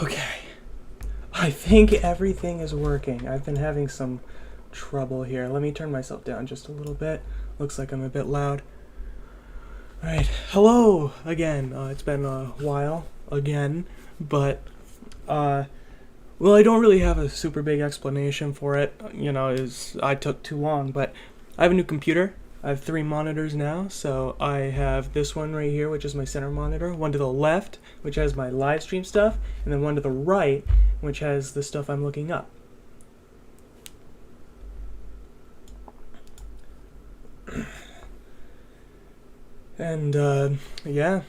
Okay, I think everything is working. I've been having some trouble here. Let me turn myself down just a little bit. Looks like I'm a bit loud. Alright, hello again. It's been a while again, but, well, I don't really have a super big explanation for it, I took too long, but I have a new computer. I have 3 monitors now, so I have this one right here, which is my center monitor, one to the left, which has my live stream stuff, and then one to the right, which has the stuff I'm looking up. And, yeah.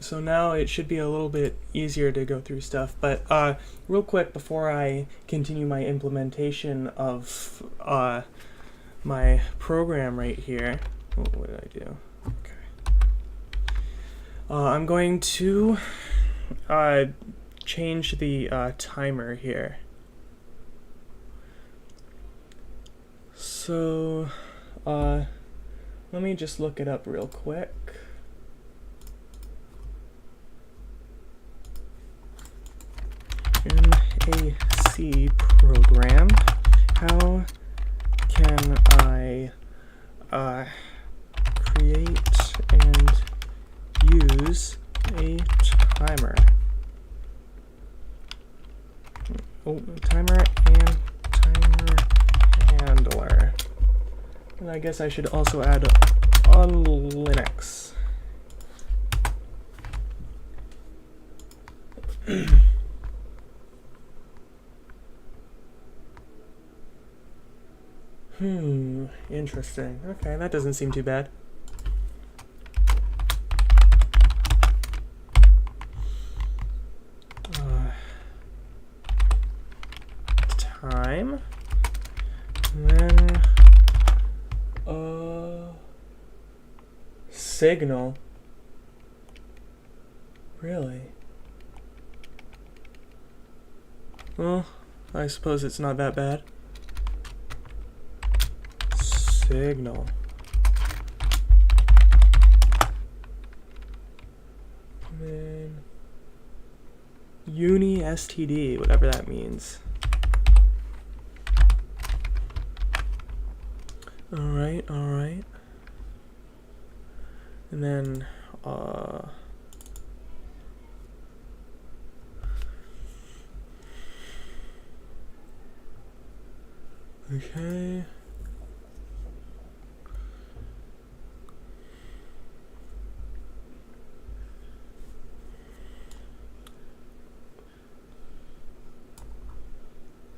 So now it should be a little bit easier to go through stuff, but, real quick before I continue my implementation of, my program right here. What did I do? Okay. I'm going to change the timer here. So, let me just look it up real quick. MAC program. How can I create and use a timer? Oh, timer and timer handler. And I guess I should also add on Linux. Interesting. Okay, that doesn't seem too bad. Time. And then, signal. Really? Well, I suppose it's not that bad. Signal. And then uni std, whatever that means. Alright. And then okay.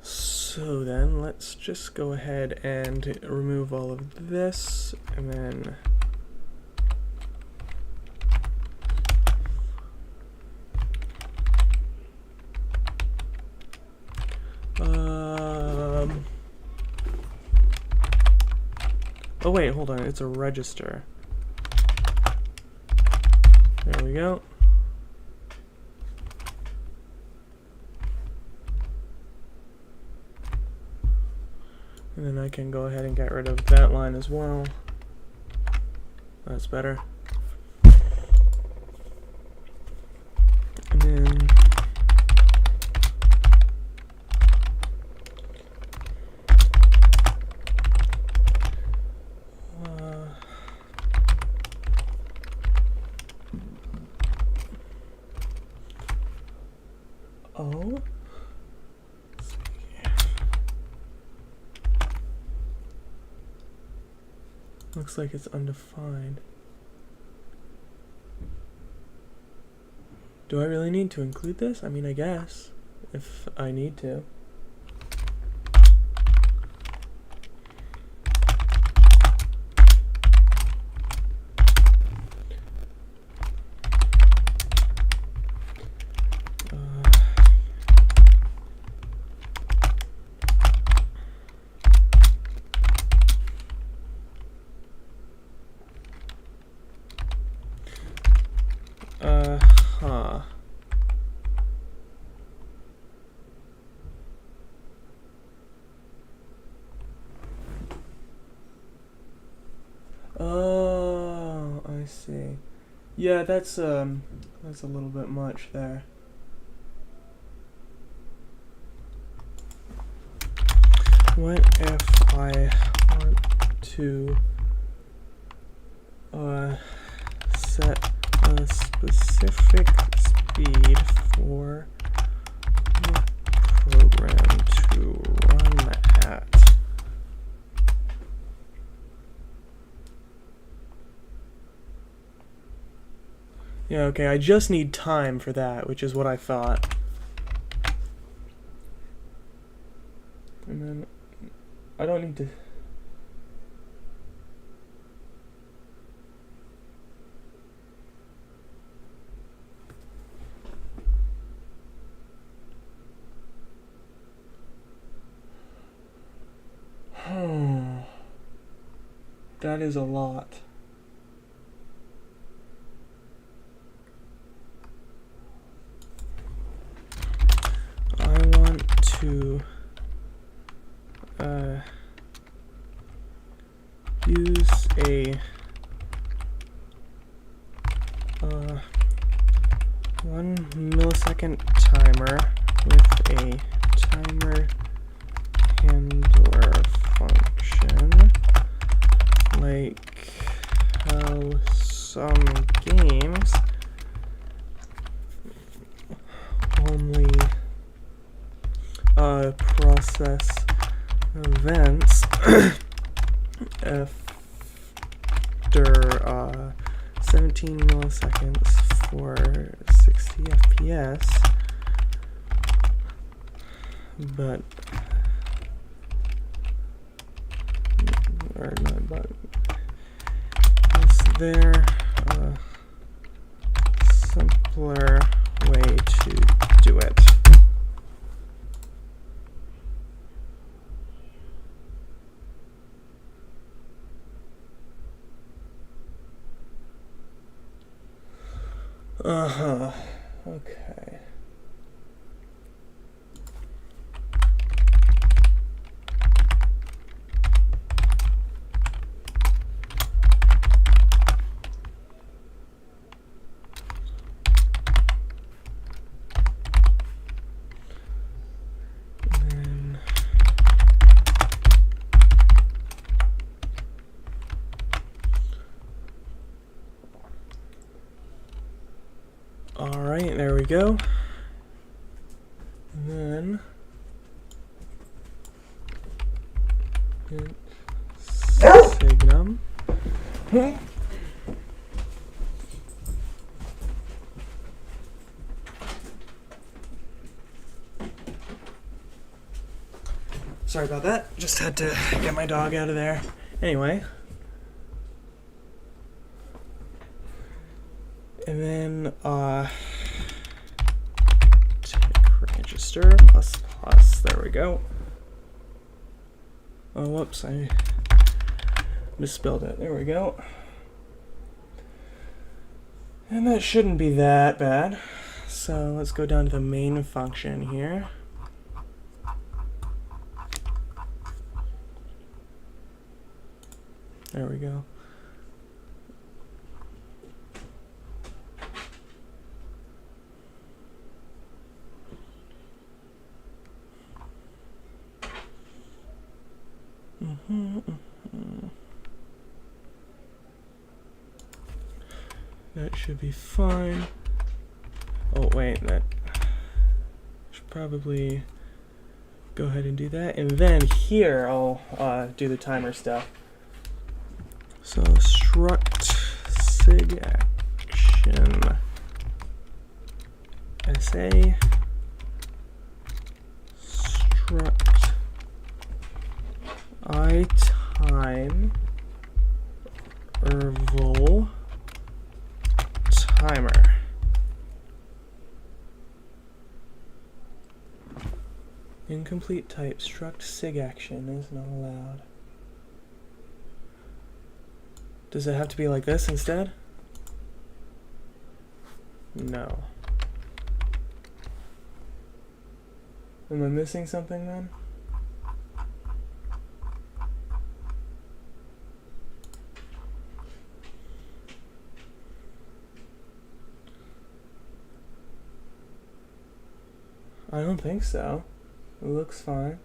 So then let's just go ahead and remove all of this, and then oh wait, hold on, it's a register. There we go. And then I can go ahead and get rid of that line as well. That's better. And then oh. Looks like it's undefined. Do I really need to include this? I mean, I guess, if I need to. Oh, I see. Yeah, that's a little bit much there. what if I want to set a specific speed for the program to run at? Yeah, okay, I just need time for that, which is what I thought. And then I don't need to... That is a lot. I want to use a 1 millisecond timer with a timer handler function, like how some games only process events after 17 milliseconds for 60 FPS, but or not, but is there a simpler way to do it? Okay. Alright, there we go. And then Signum. Sorry about that. Just had to get my dog out of there. Anyway. And then tick register ++. There we go. Oh, whoops, I misspelled it. There we go. And that shouldn't be that bad. So let's go down to the main function here. There we go. That should be fine. Oh wait, that should probably go ahead and do that. And then here I'll do the timer stuff. So struct sig action SA struct I time interval timer. Incomplete type struct sig action is not allowed. Does it have to be like this instead? No. Am I missing something then? I don't think so. It looks fine.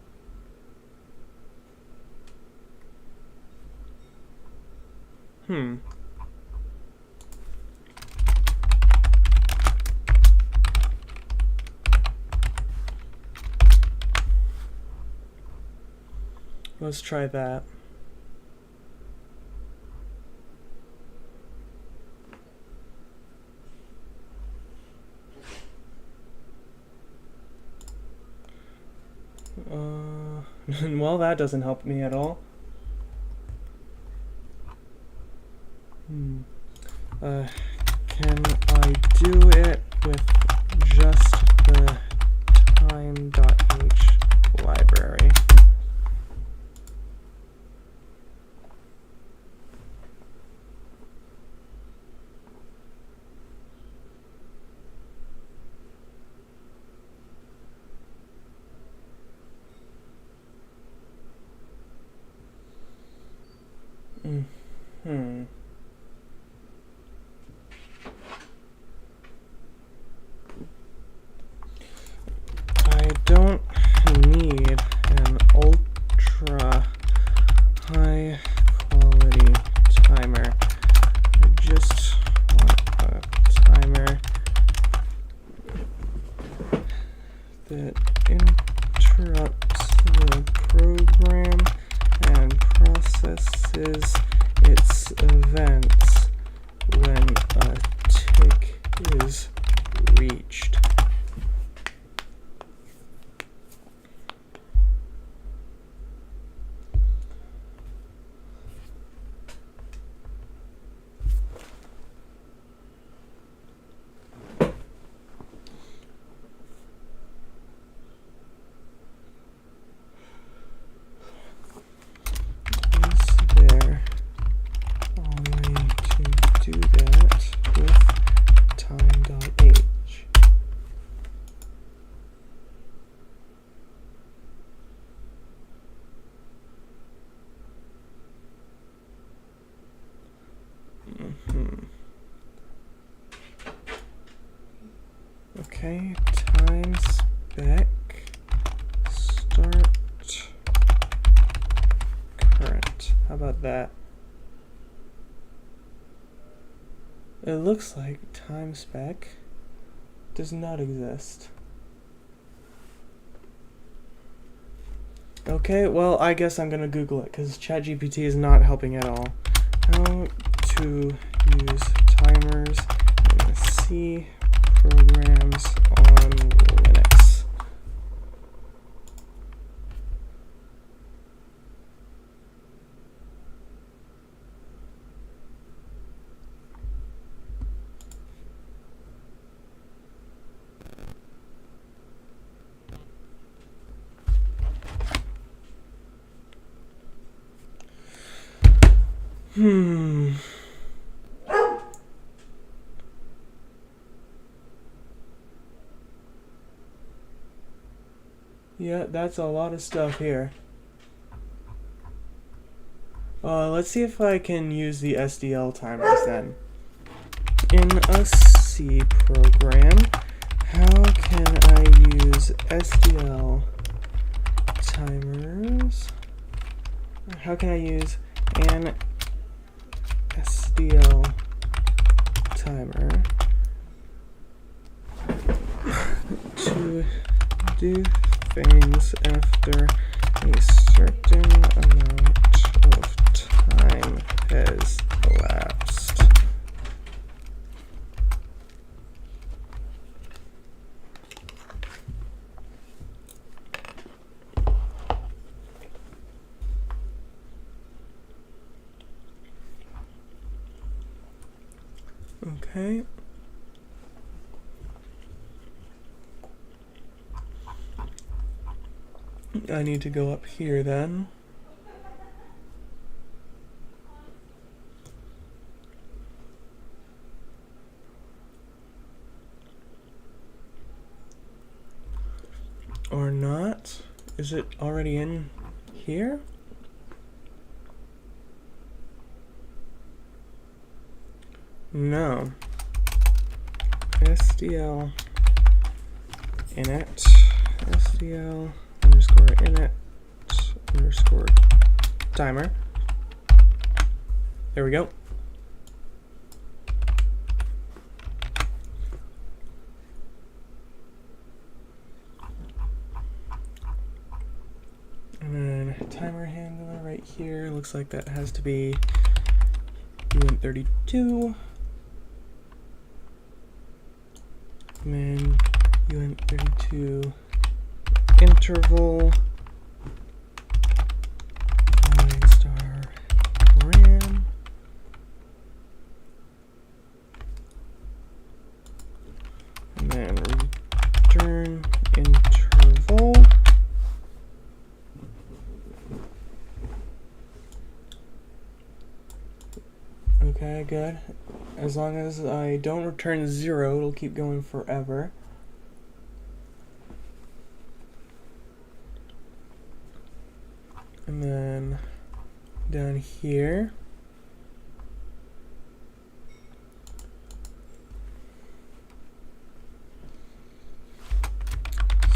Let's try that. Well, that doesn't help me at all. Can I do it with just the time.h library? I don't need an ultra high quality timer. I just want a timer that interrupts the program and processes its events when a tick is reached. Okay, time spec start current. How about that? It looks like time spec does not exist. Okay, well, I guess I'm gonna Google it because ChatGPT is not helping at all. How to use timers in C programs on Linux. Yeah, that's a lot of stuff here. Let's see if I can use the SDL timers then. In a C program, how can I use SDL timers? How can I use an SDL timer to do things after a certain amount of time has elapsed? Okay. I need to go up here then. Or not? Is it already in here? No. SDL init SDL underscore init underscore timer. There we go. timer handler right here. Looks like that has to be uint32. And then uint32 interval star ram. And then return interval. Okay, good. As long as I don't return 0, it'll keep going forever. And then down here,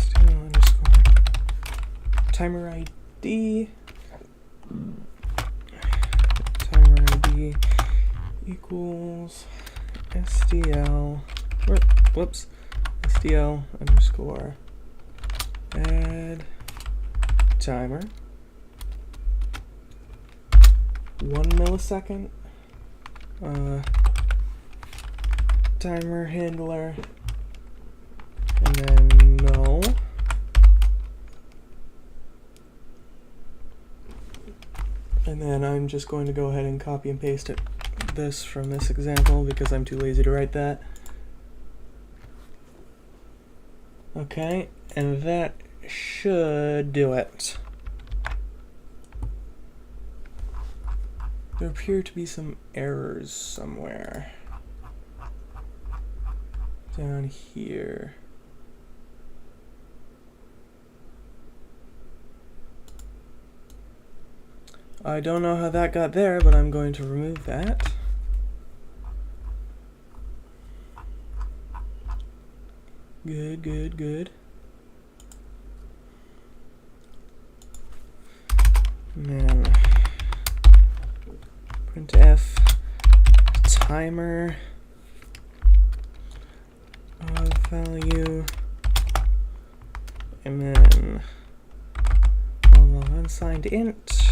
still underscore timer ID. Timer ID equals SDL, whoops, SDL underscore add timer 1 millisecond, timer handler, and then null. And then I'm just going to go ahead and copy and paste this from this example because I'm too lazy to write that. Okay, and that should do it. There appear to be some errors somewhere down here. I don't know how that got there, but I'm going to remove that. Good, good, good. And then printf timer of value, and then unsigned int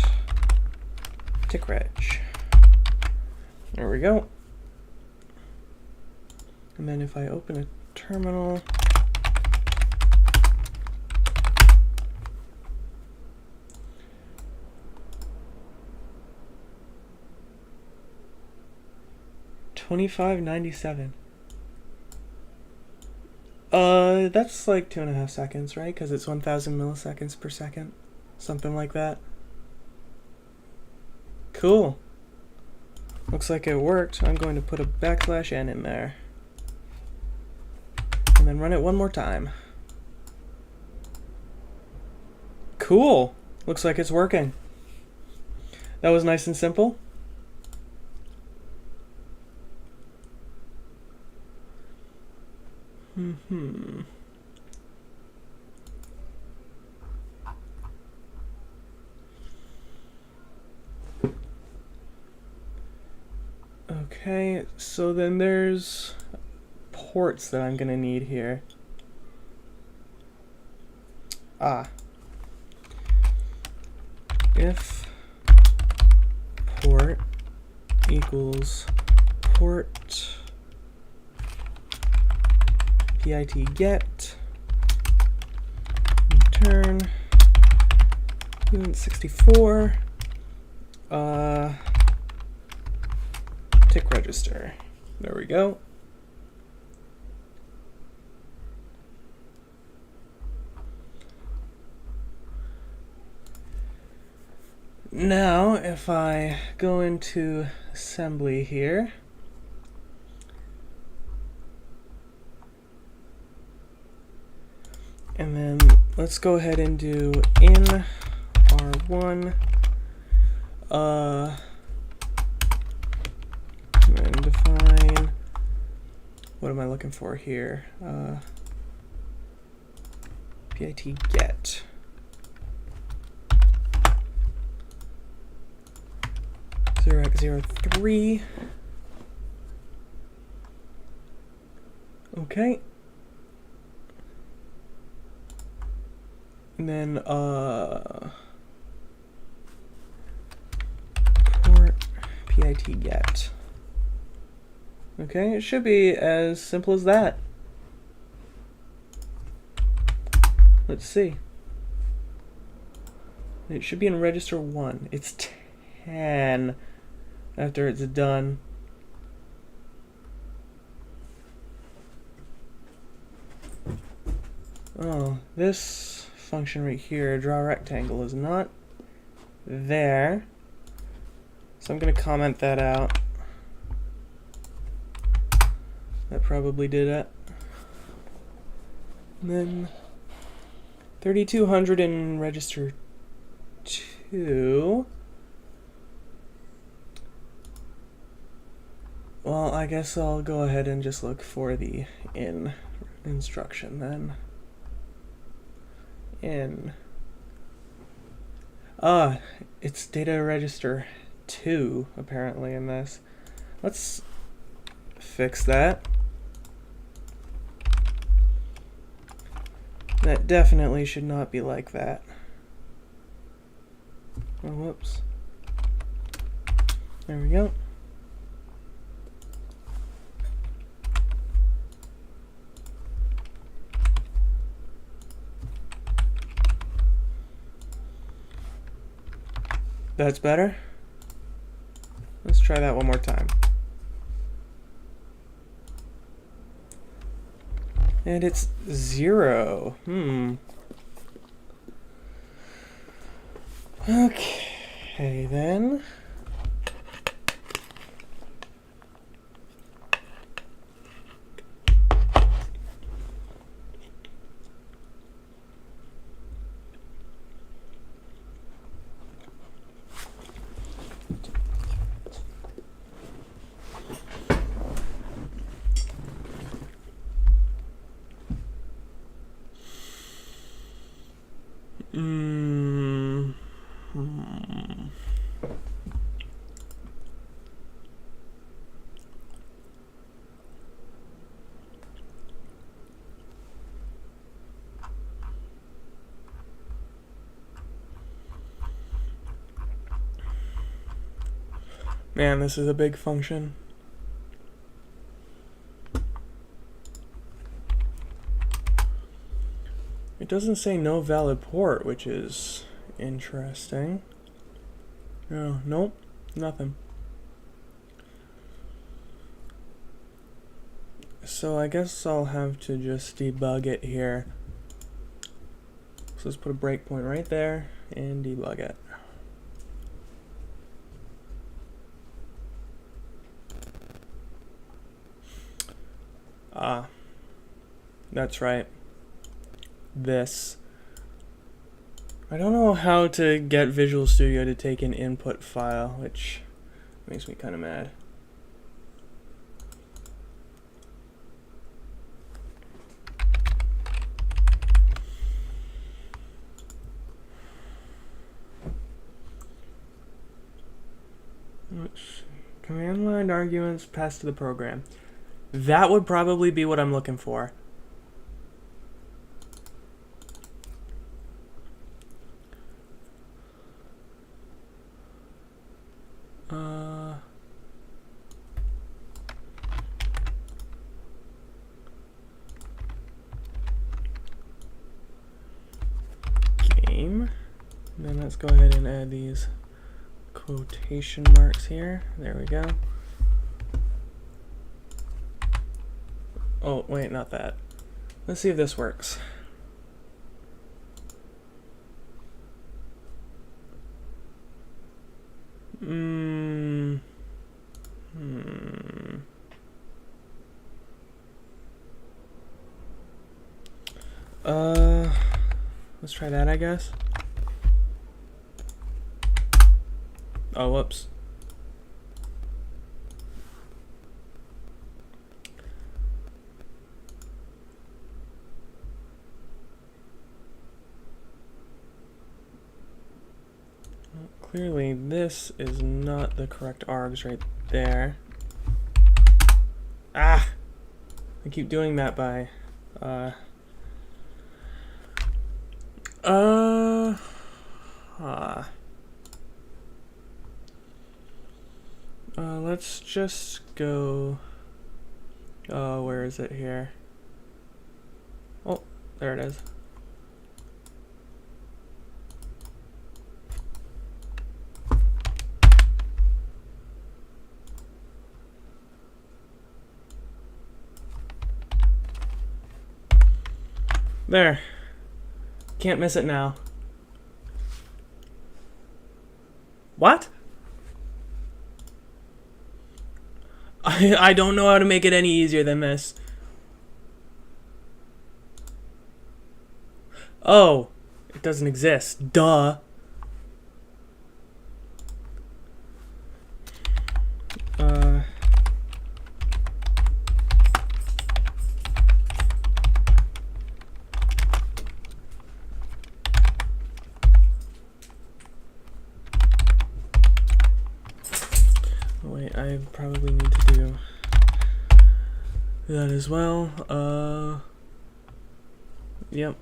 tick reg. There we go. And then if I open a terminal, $25.97. That's like 2.5 seconds, right? Because it's 1,000 milliseconds per second, something like that. Cool. Looks like it worked. I'm going to put a \n in there, and then run it one more time. Cool. Looks like it's working. That was nice and simple. Okay, so then there's ports that I'm gonna need here. If port equals port pit get return uint64 tick register. There we go. Now if I go into assembly here, and then let's go ahead and do in R1 and define, what am I looking for here? Pit get. .0x03. Okay. And then PIT get. Okay, it should be as simple as that. Let's see. It should be in register 1. It's 10 after it's done. Oh, this function right here, draw rectangle, is not there. So I'm going to comment that out. That probably did it. And then 3200 in register 2. Well, I guess I'll go ahead and just look for the in instruction then. In. It's data register 2 apparently in this. Let's fix that. That definitely should not be like that. Oh, whoops. There we go. That's better. Let's try that one more time. And it's 0. Okay, then. Man, this is a big function. It doesn't say no valid port, which is interesting. Oh, nope, nothing. So I guess I'll have to just debug it here. So let's put a breakpoint right there and debug it. That's right. This. I don't know how to get Visual Studio to take an input file, which makes me kind of mad. Command line arguments passed to the program. That would probably be what I'm looking for. Game. And then let's go ahead and add these quotation marks here. There we go. Oh, wait, not that. Let's see if this works. Let's try that, I guess. Oh, whoops. Well, clearly, this is not the correct args right there. Ah! I keep doing that by, Let's just go... Oh, where is it here? Oh, there it is. There. Can't miss it now. What? I don't know how to make it any easier than this. Oh, it doesn't exist. Duh. Wait, I probably need to do that as well. Yep.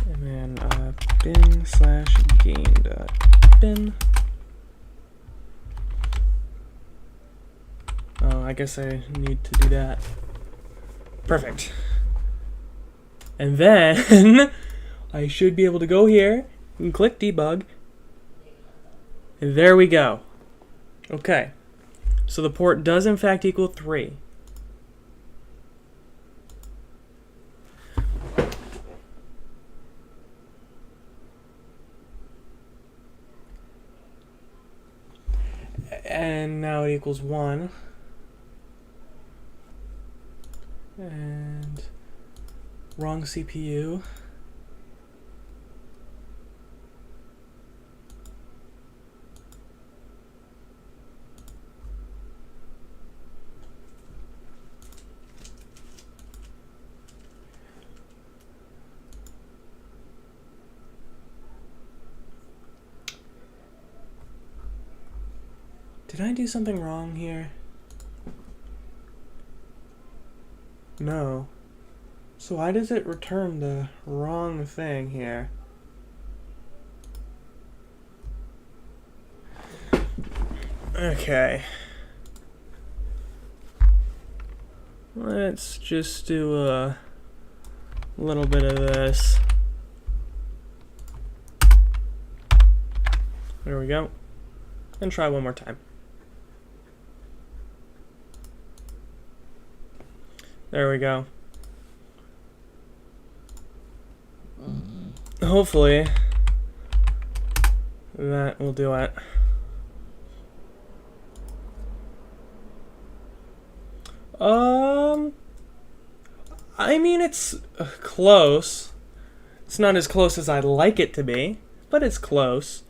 And then bin slash game dot bin. Oh, I guess I need to do that. Perfect. And then I should be able to go here and click debug. And there we go. Okay. So the port does in fact equal 3. And now it equals 1. And wrong CPU. Did I do something wrong here? No. So why does it return the wrong thing here? Okay. Let's just do a little bit of this. There we go. And try one more time. There we go. Hopefully that will do it. I mean, it's close. It's not as close as I'd like it to be, but it's close.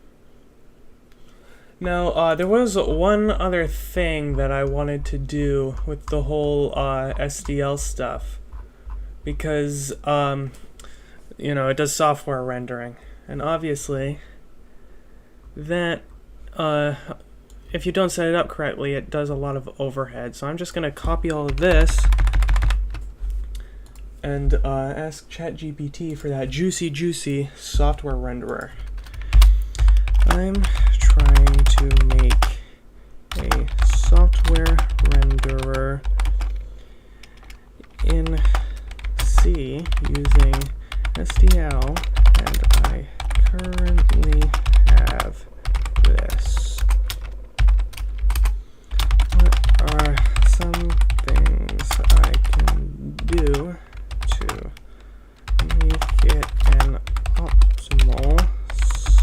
Now, there was one other thing that I wanted to do with the whole SDL stuff, because, you know, it does software rendering, and obviously that, if you don't set it up correctly, it does a lot of overhead. So I'm just going to copy all of this and ask ChatGPT for that juicy software renderer. I'm trying to make a software renderer in C using SDL, and I currently have this. What are some things I can do to make it an optimal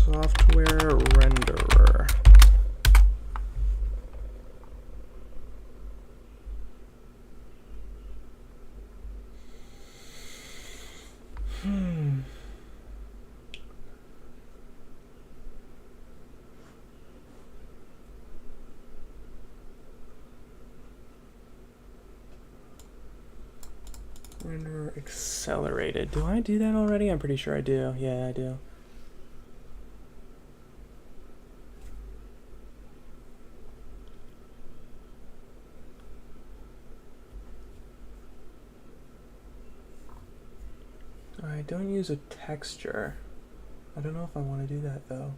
software renderer? Renderer accelerated. Do I do that already? I'm pretty sure I do. Yeah, I do. I don't use a texture. I don't know if I want to do that though.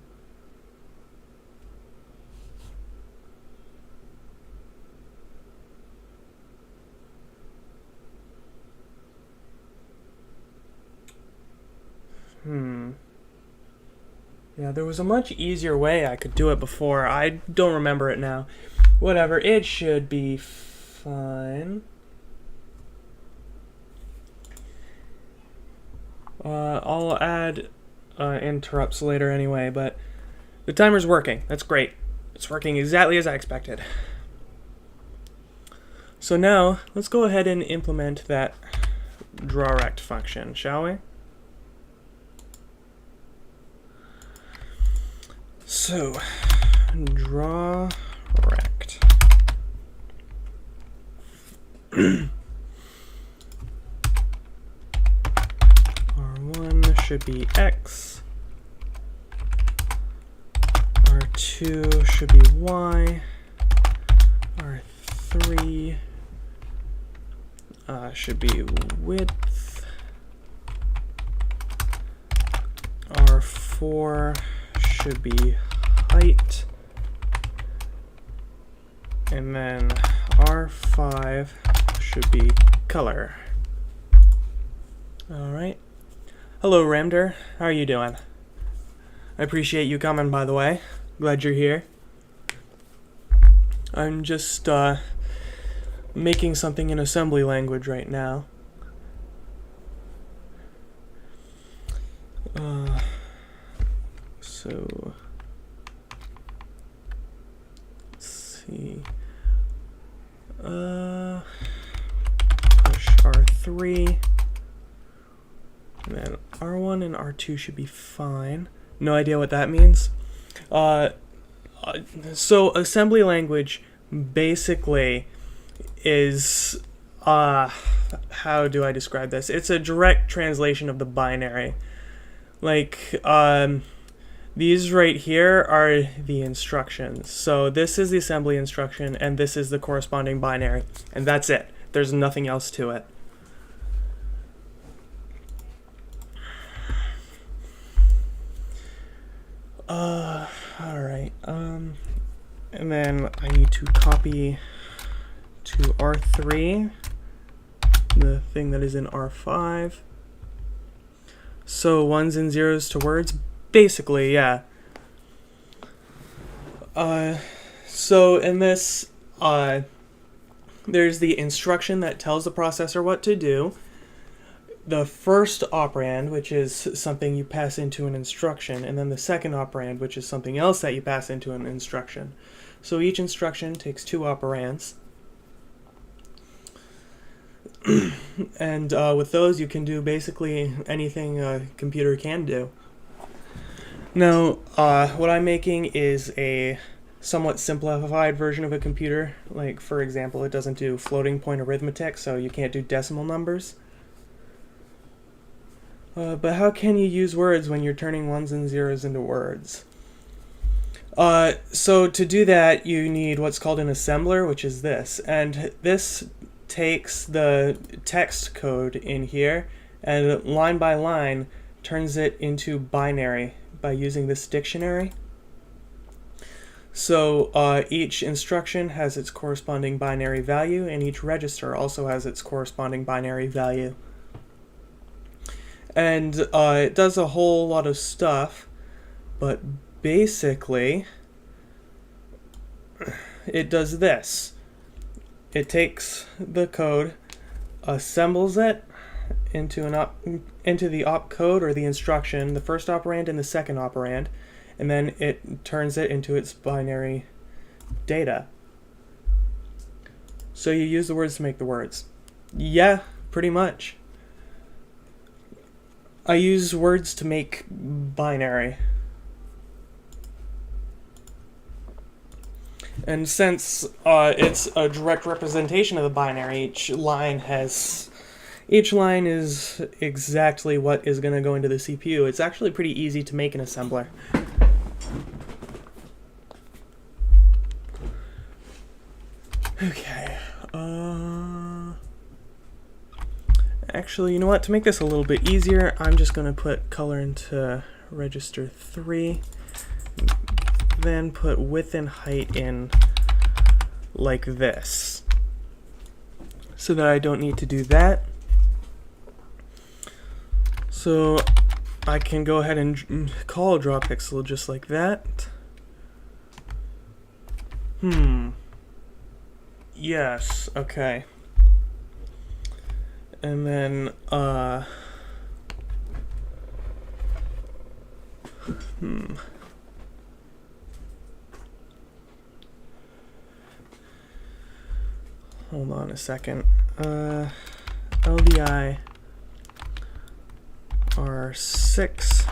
Yeah, there was a much easier way I could do it before. I don't remember it now. Whatever, it should be fine. I'll add interrupts later anyway, but the timer's working. That's great. It's working exactly as I expected. So now, let's go ahead and implement that drawRect function, shall we? So, drawRect. R1 should be X. R2 should be Y. R3 should be width. R4 should be height. And then R5 should be color. Alright. Hello, Ramder. How are you doing? I appreciate you coming, by the way. Glad you're here. I'm just making something in assembly language right now. So let's see. Push R3. And then R1 and R2 should be fine. No idea what that means. So assembly language basically is, how do I describe this? It's a direct translation of the binary. Like, these right here are the instructions. So this is the assembly instruction, and this is the corresponding binary. And that's it. There's nothing else to it. Alright, and then I need to copy to R3 the thing that is in R5. So ones and zeros to words, basically, yeah. So in this, there's the instruction that tells the processor what to do. The first operand, which is something you pass into an instruction, and then the second operand, which is something else that you pass into an instruction. So each instruction takes 2 operands. And with those, you can do basically anything a computer can do. Now, what I'm making is a somewhat simplified version of a computer. Like, for example, it doesn't do floating point arithmetic, so you can't do decimal numbers. But how can you use words when you're turning ones and zeros into words? So to do that, you need what's called an assembler, which is this. And this takes the text code in here and line by line turns it into binary by using this dictionary. So each instruction has its corresponding binary value, and each register also has its corresponding binary value. And it does a whole lot of stuff, but basically it does this. It takes the code, assembles it into the opcode or the instruction, the first operand and the second operand, and then it turns it into its binary data. So you use the words to make the words. Yeah, pretty much. I use words to make binary. And since it's a direct representation of the binary, each line is exactly what is going to go into the CPU. It's actually pretty easy to make an assembler. Okay. Actually, you know what? To make this a little bit easier, I'm just going to put color into register 3, then put width and height in like this, so that I don't need to do that. So I can go ahead and call draw pixel just like that. Yes, okay. And then hold on a second. LDI R6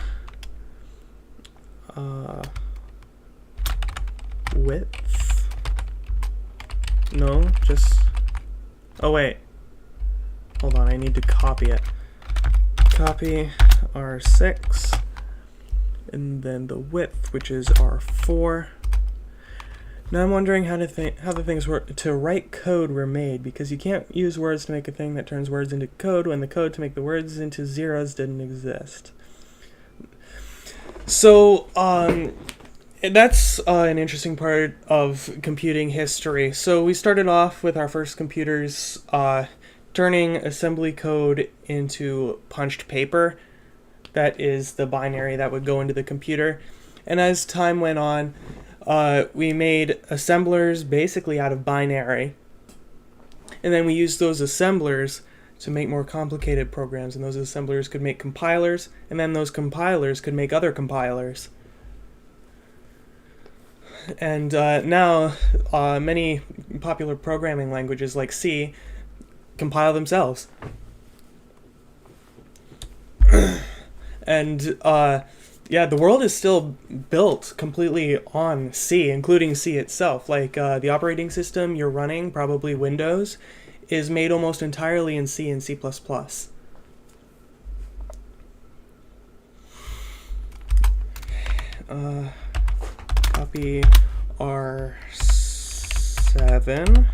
width. No, just, oh wait, hold on, I need to copy it. Copy R6, and then the width, which is R4. Now I'm wondering how the things to write code were made, because you can't use words to make a thing that turns words into code when the code to make the words into zeros didn't exist. So that's an interesting part of computing history. So we started off with our first computers turning assembly code into punched paper. That is the binary that would go into the computer. And as time went on, we made assemblers basically out of binary. And then we used those assemblers to make more complicated programs. And those assemblers could make compilers. And then those compilers could make other compilers. And now many popular programming languages like C compile themselves. And yeah, the world is still built completely on C, including C itself. Like the operating system you're running, probably Windows, is made almost entirely in C and C++. Copy R7.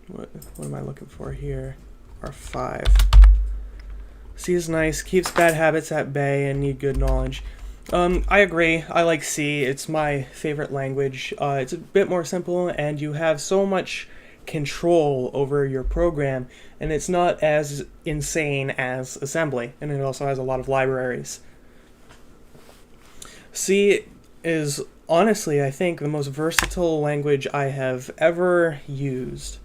What am I looking for here? R5. C is nice, keeps bad habits at bay, and need good knowledge. I agree. I like C. It's my favorite language. It's a bit more simple, and you have so much control over your program, and it's not as insane as assembly, and it also has a lot of libraries. C is honestly, I think, the most versatile language I have ever used,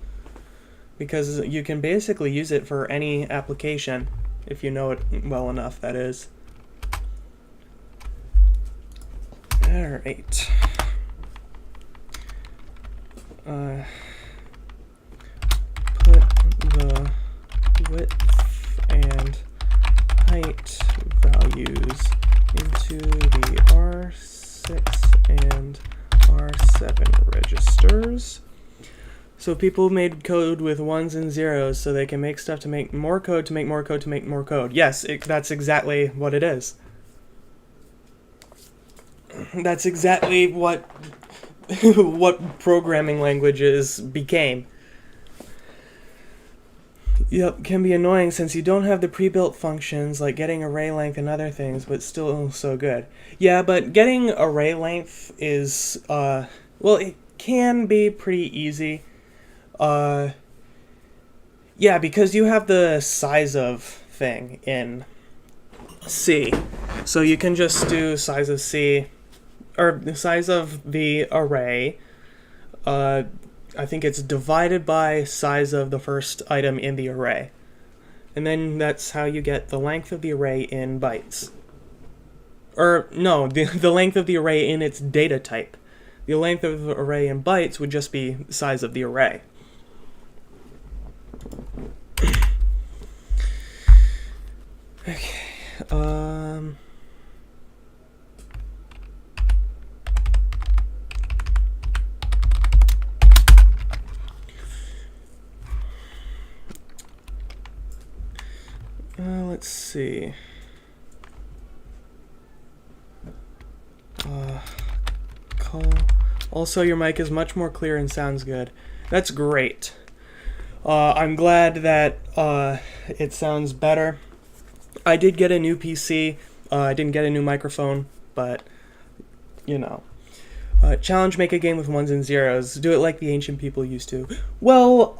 because you can basically use it for any application, if you know it well enough, that is. Alright. Put the width and height values into the R6 and R7 registers. So people made code with ones and zeros so they can make stuff to make more code, to make more code, to make more code. Yes, that's exactly what it is. That's exactly what what programming languages became. Yep, can be annoying since you don't have the pre-built functions like getting array length and other things, but still so good. Yeah, but getting array length is, well, it can be pretty easy. Yeah, because you have the size of thing in C. So you can just do size of C, or the size of the array. I think it's divided by size of the first item in the array. And then that's how you get the length of the array in bytes. Or, no, the length of the array in its data type. The length of the array in bytes would just be size of the array. Okay, let's see. Call. Also, your mic is much more clear and sounds good. That's great. I'm glad that it sounds better. I did get a new PC. I didn't get a new microphone, but, you know. Challenge, make a game with ones and zeros. Do it like the ancient people used to. Well,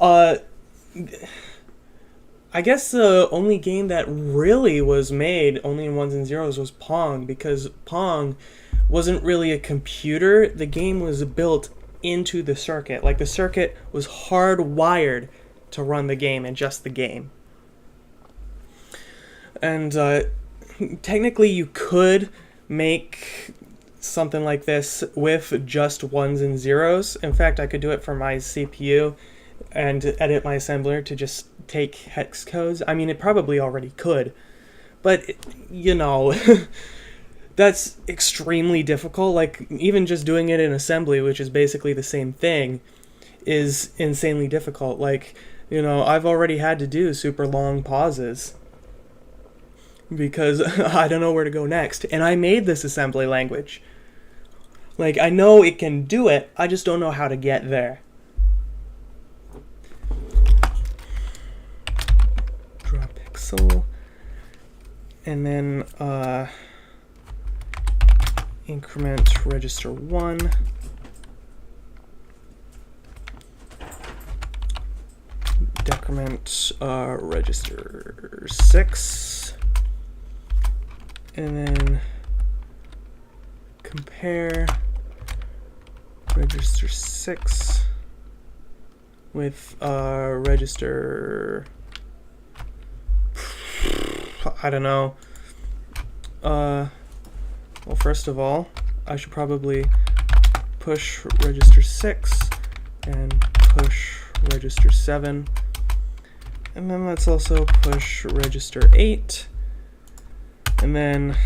I guess the only game that really was made only in ones and zeros was Pong, because Pong wasn't really a computer. The game was built into the circuit. Like, the circuit was hardwired to run the game and just the game. And technically you could make something like this with just ones and zeros. In fact, I could do it for my CPU and edit my assembler to just take hex codes. I mean, it probably already could, but, you know, that's extremely difficult. Like, even just doing it in assembly, which is basically the same thing, is insanely difficult. Like, you know, I've already had to do super long pauses because I don't know where to go next. And I made this assembly language. Like, I know it can do it, I just don't know how to get there. Draw pixel. And then increment register 1. Decrement register 6. And then compare register 6 with register, I don't know. Well, first of all, I should probably push register 6 and push register 7. And then let's also push register 8. And then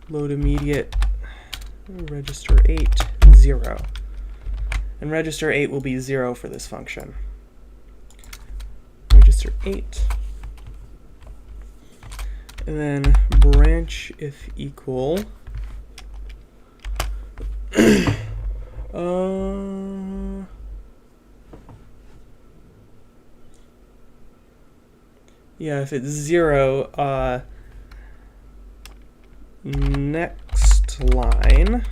load immediate register 8, 0. And register 8 will be 0 for this function. Register 8. And then branch if equal. Yeah, if it's 0, next line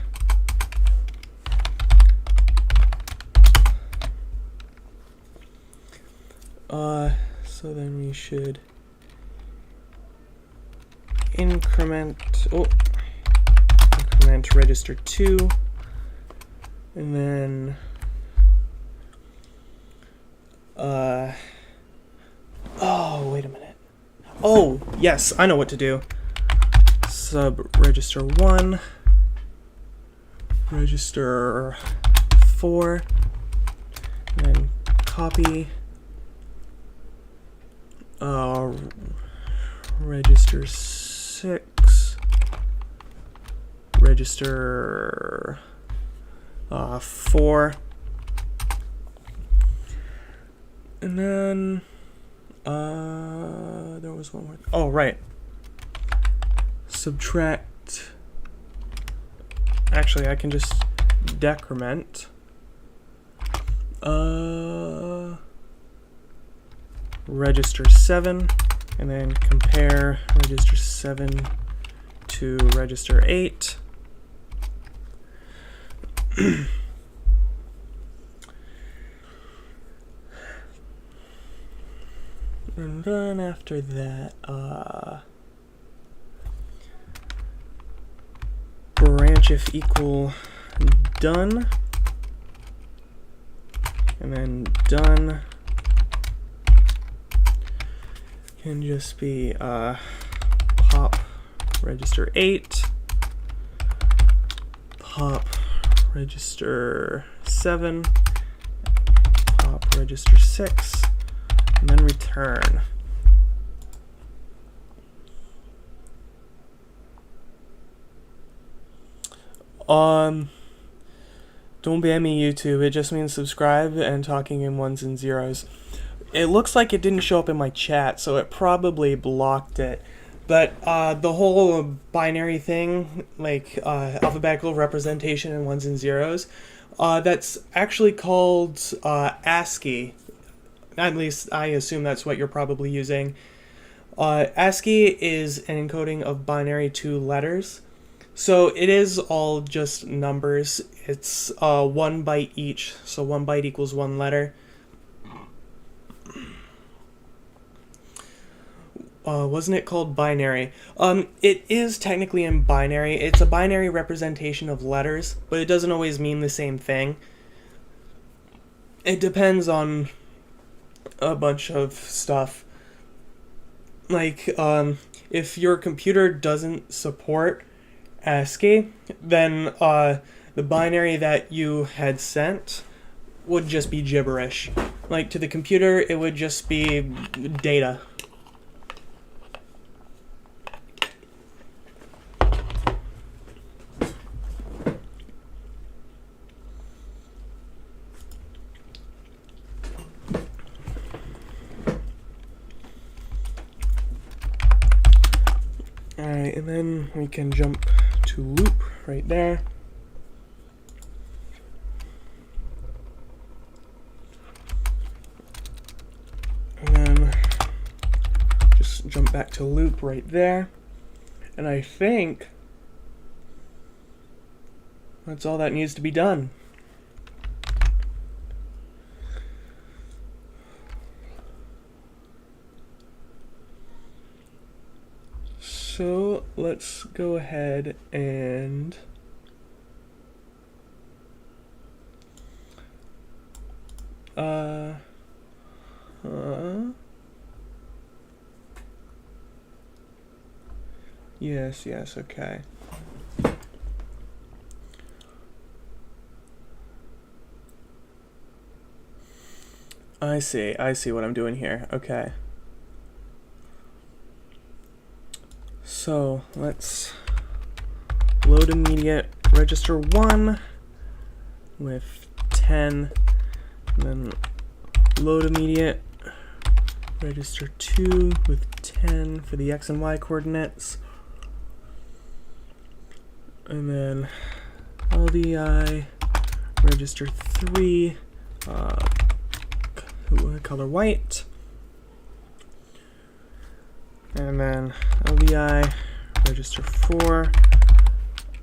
so then we should increment register 2, and then oh, wait a minute. Oh, yes, I know what to do. Sub register 1, register 4, and then copy register 6, register 4, and then there was one more. Oh, right. Subtract. Actually, I can just decrement. Register 7, and then compare register 7 to register 8. And then after that, branch if equal done, and then done can just be pop register 8, pop register 7, pop register 6, and then return. Don't ban me, YouTube. It just means subscribe and talking in ones and zeros. It looks like it didn't show up in my chat, so it probably blocked it. But the whole binary thing, like alphabetical representation in ones and zeros, that's actually called ASCII. At least I assume that's what you're probably using. ASCII is an encoding of binary to letters. So it is all just numbers. It's 1 byte each, so 1 byte equals 1 letter. Wasn't it called binary? It is technically in binary. It's a binary representation of letters, but it doesn't always mean the same thing. It depends on a bunch of stuff. Like, if your computer doesn't support ASCII, then the binary that you had sent would just be gibberish. Like, to the computer, it would just be data. Alright, and then we can jump to loop right there. And then just jump back to loop right there. And I think that's all that needs to be done. So let's go ahead and yes, okay. I see what I'm doing here. Okay. So let's load immediate register 1 with 10, and then load immediate register 2 with 10 for the X and Y coordinates, and then LDI register 3 color white, and then LDI register 4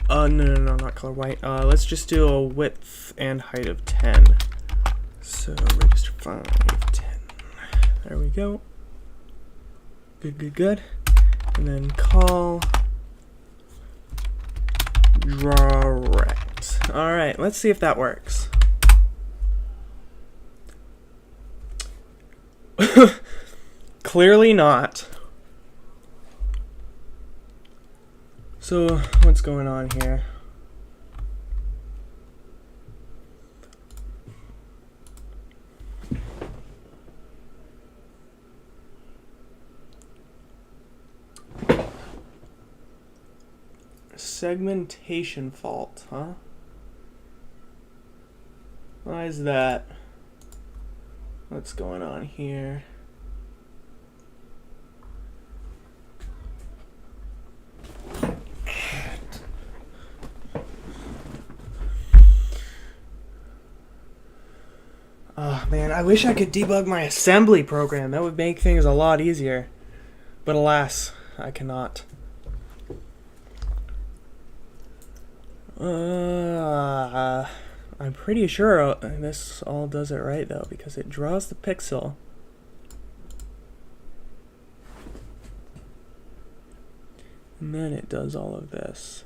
no, not color white. Let's just do a width and height of 10. So register 5, 10. There we go. Good. And then call direct. Alright, let's see if that works. Clearly not. So, what's going on here? Segmentation fault, huh? Why is that? What's going on here? Oh man, I wish I could debug my assembly program. That would make things a lot easier. But alas, I cannot. I'm pretty sure this all does it right though, because it draws the pixel. And then it does all of this.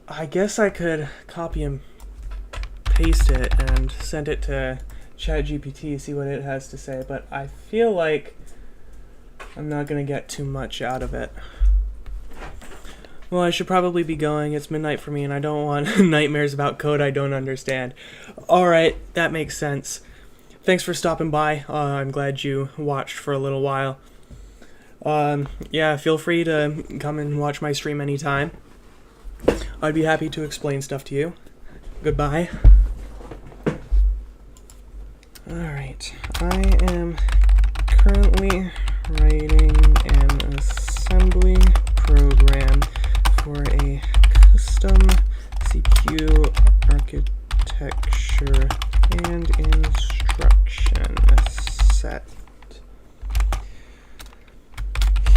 I guess I could copy and paste it and send it to ChatGPT, see what it has to say, but I feel like I'm not going to get too much out of it. Well, I should probably be going. It's midnight for me, and I don't want nightmares about code I don't understand. Alright, that makes sense. Thanks for stopping by. I'm glad you watched for a little while. Yeah, feel free to come and watch my stream anytime. I'd be happy to explain stuff to you. Goodbye. Alright, I am currently writing an assembly program for a custom CPU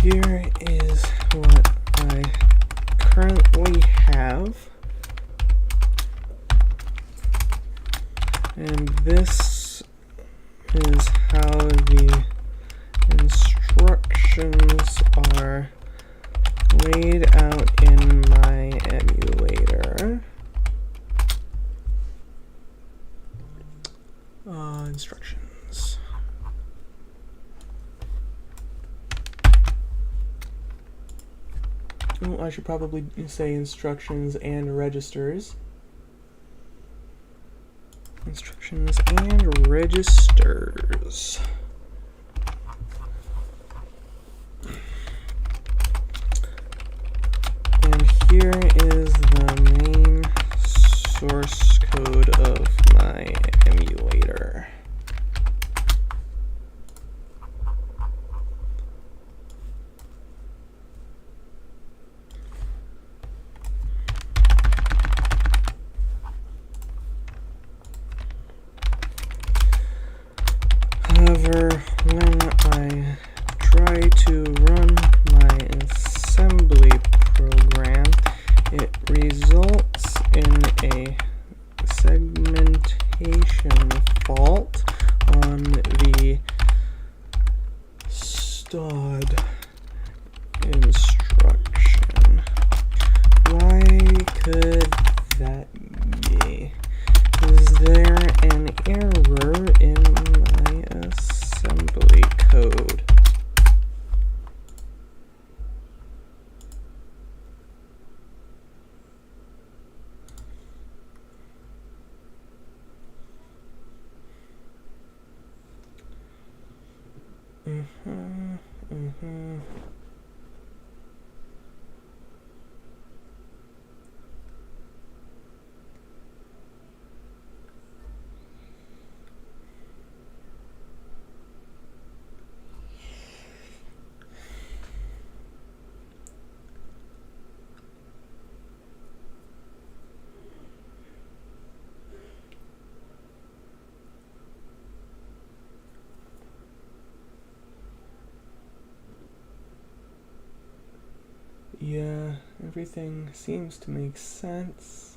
here is what I currently have. And this is how the instructions are laid out in my emulator. Instructions. Oh, I should probably say instructions and registers. Instructions and registers. And here is the main source code of my emulator. However, when I try to run my assembly program, it results in a segmentation fault on the std instruction. Why could that be? Is there an error in my assembly code? Yeah, everything seems to make sense.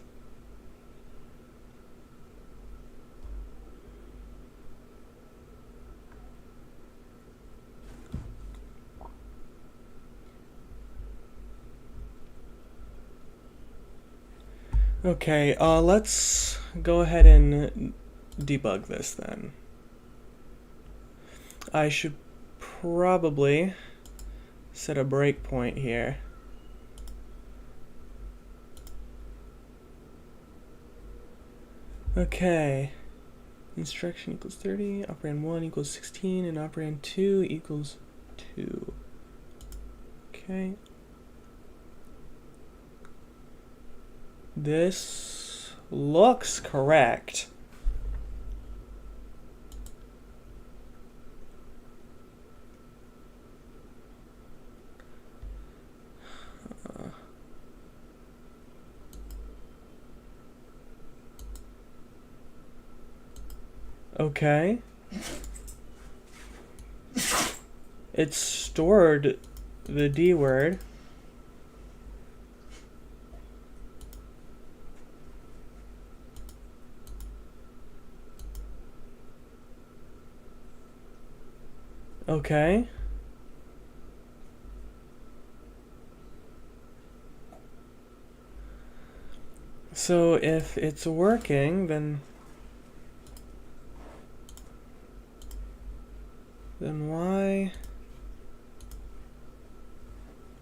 Okay, let's go ahead and debug this then. I should probably set a breakpoint here. Okay, instruction equals 30, operand 1 equals 16, and operand 2 equals 2. Okay. This looks correct. Okay. It stored the D word. Okay. So if it's working, then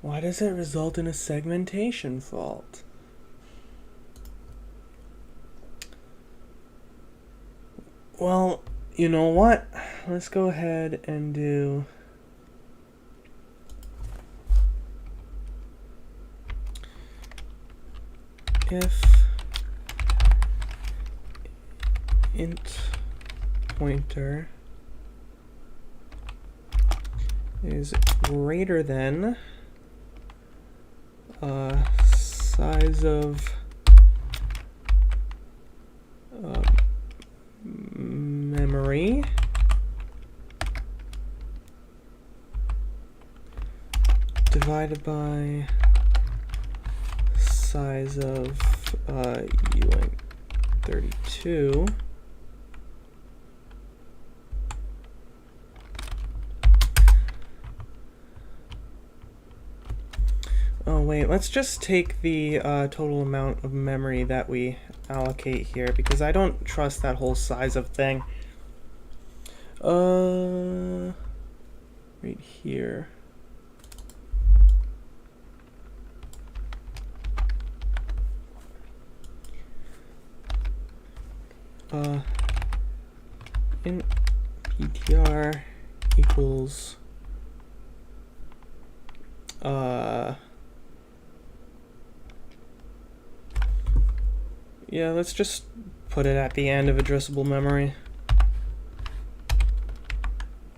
why does it result in a segmentation fault? Well, you know what? Let's go ahead and do if int pointer is greater than size of memory divided by size of uint 32. Oh wait, let's just take the total amount of memory that we allocate here, because I don't trust that whole size of thing. Right here. Int ptr equals yeah, let's just put it at the end of addressable memory.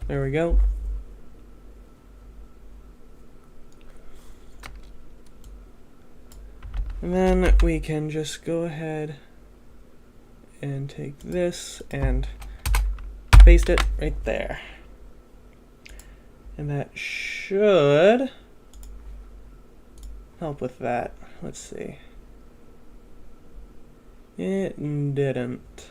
There we go. And then we can just go ahead and take this and paste it right there. And that should help with that. Let's see. It didn't.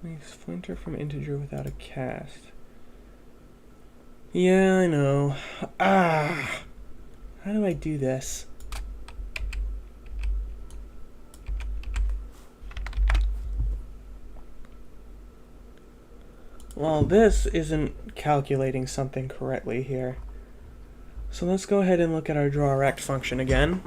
Makes flinter from integer without a cast. Yeah, I know. Ah! How do I do this? Well, this isn't calculating something correctly here. So let's go ahead and look at our drawRect function again.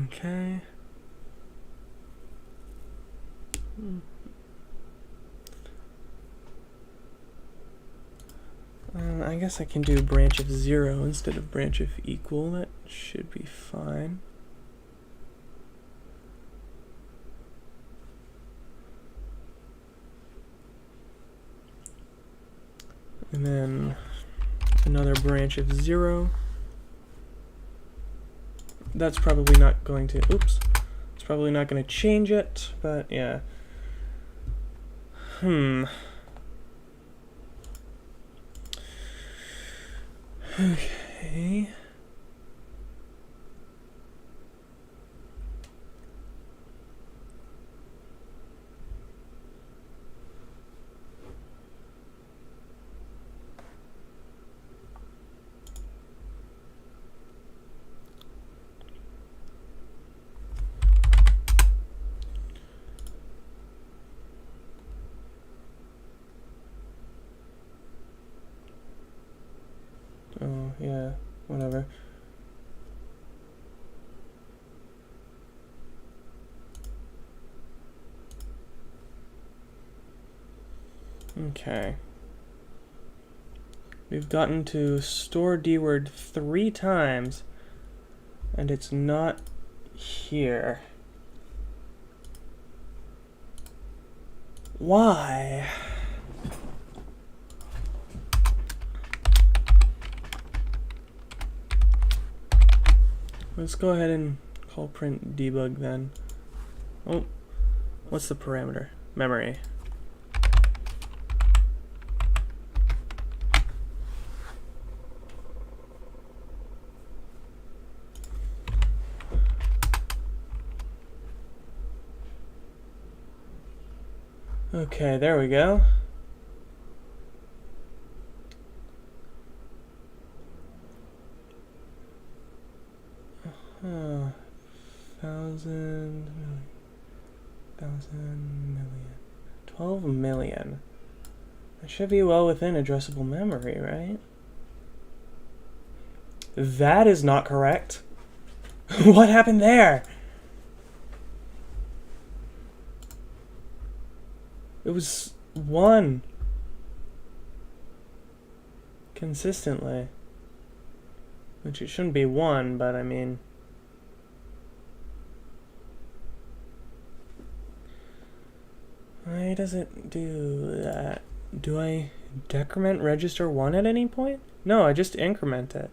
Okay. I guess I can do branch of 0 instead of branch of equal. That should be fine. And then another branch of 0. That's probably not going to, oops, it's probably not going to change it, but yeah. Okay. Oh, yeah, whatever. Okay. We've gotten to store dword 3 times, and it's not here. Why? Let's go ahead and call print debug then. Oh, what's the parameter? Memory. Okay, there we go. Thousand million. 12 million. That should be well within addressable memory, right? That is not correct. What happened there? It was 1 consistently, which it shouldn't be 1, but I mean, why does it do that? Do I decrement register 1 at any point? No, I just increment it.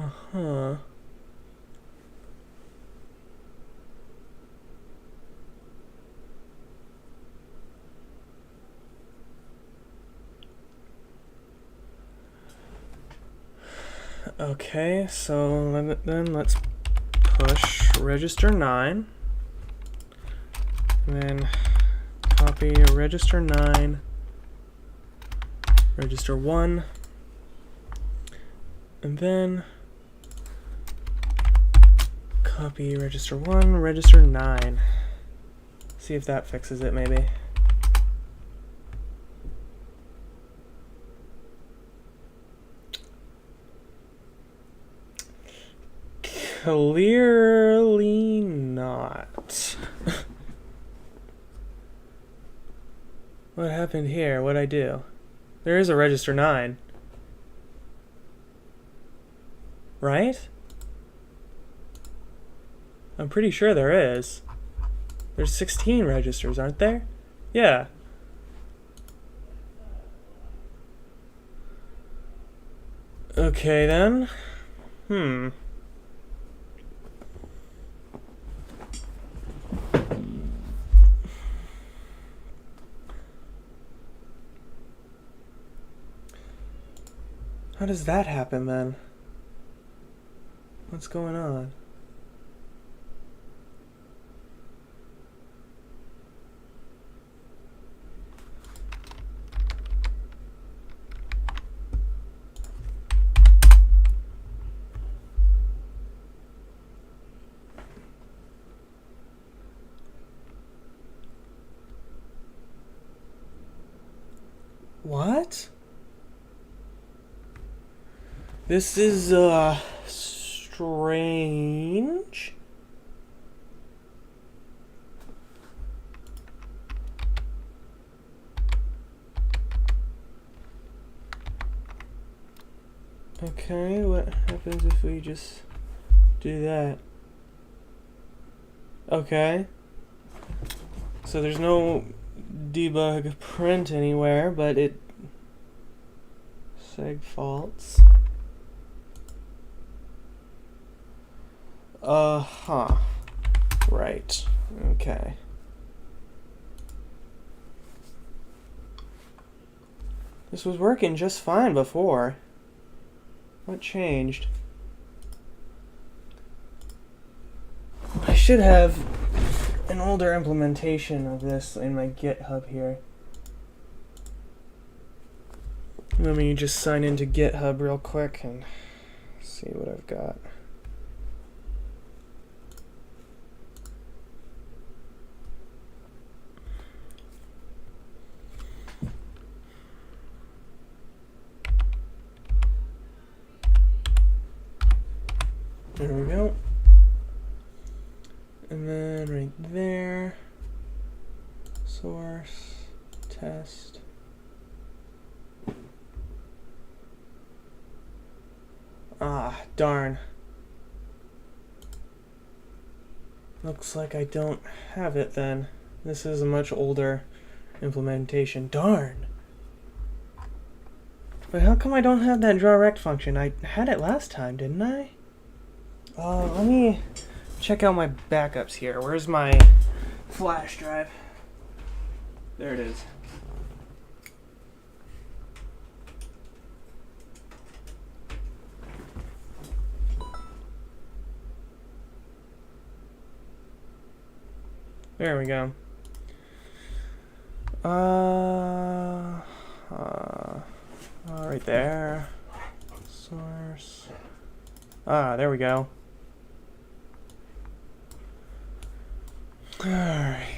Uh-huh. Okay, so then let's push register 9. And then copy register 9, register 1, and then copy register 1, register 9. See if that fixes it, maybe. Clearly not. What happened here? What'd I do? There is a register 9. Right? I'm pretty sure there is. There's 16 registers, aren't there? Yeah. Okay then. How does that happen then? What's going on? What? This is, strange. Okay, what happens if we just do that? Okay. So there's no debug print anywhere, but it seg faults. Right. Okay. This was working just fine before. What changed? I should have an older implementation of this in my GitHub here. Let me just sign into GitHub real quick and see what I've got. There we go. And then right there, source, test. Ah, darn. Looks like I don't have it then. This is a much older implementation. Darn. But how come I don't have that draw rect function? I had it last time, didn't I? Let me check out my backups here. Where's my flash drive? There it is. There we go. Right there. Source. There we go. Alright.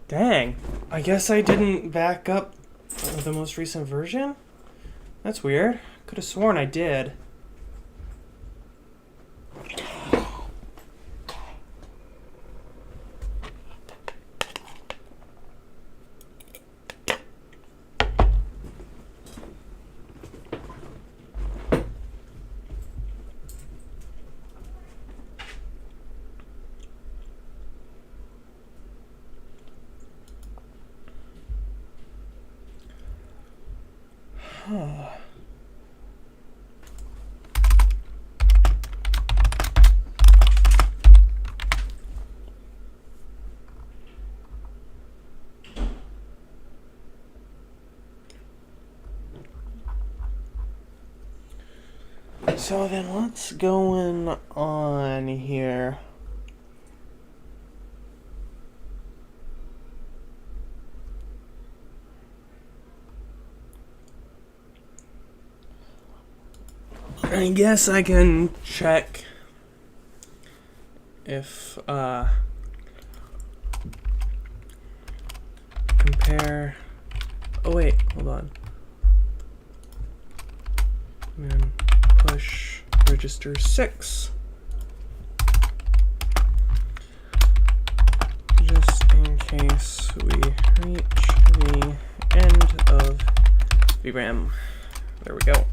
Dang. I guess I didn't back up the most recent version? That's weird. Could have sworn I did. So then what's going on here? I guess I can check if compare. Oh wait, hold on. And then push register 6. Just in case we reach the end of VRAM. There we go.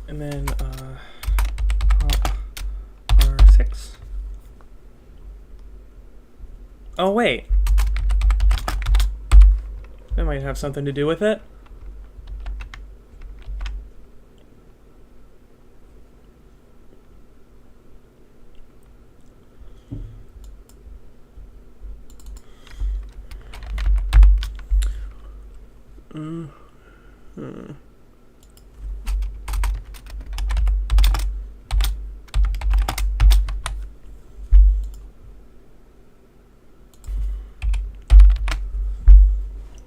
And then R6. Oh wait. That might have something to do with it.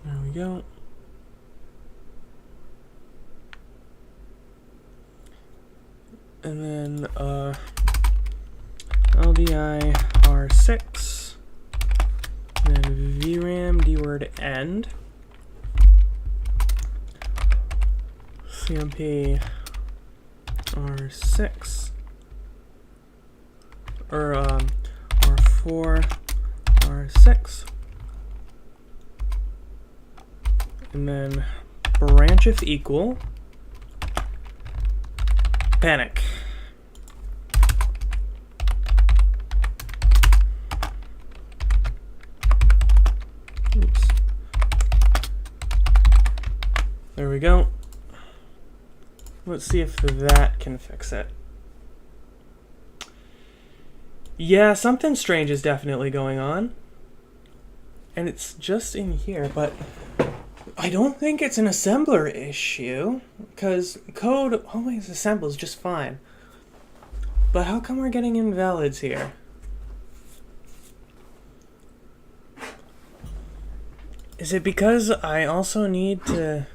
There we go. And then LDI R6, then VRAM DWORD end, CMP R6, or R4 R6, and then branch if equal, panic. Oops. There we go. Let's see if that can fix it. Yeah, something strange is definitely going on. And it's just in here, but I don't think it's an assembler issue, because code always assembles just fine. But how come we're getting invalids here? Is it because I also need to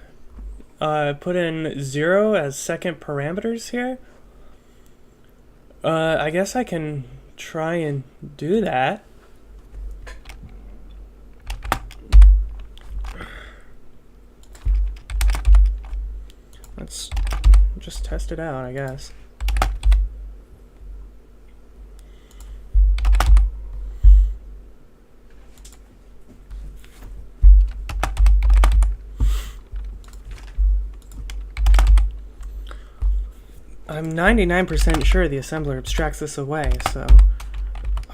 put in 0 as second parameters here? I guess I can try and do that. Let's just test it out, I guess. I'm 99% sure the assembler abstracts this away, so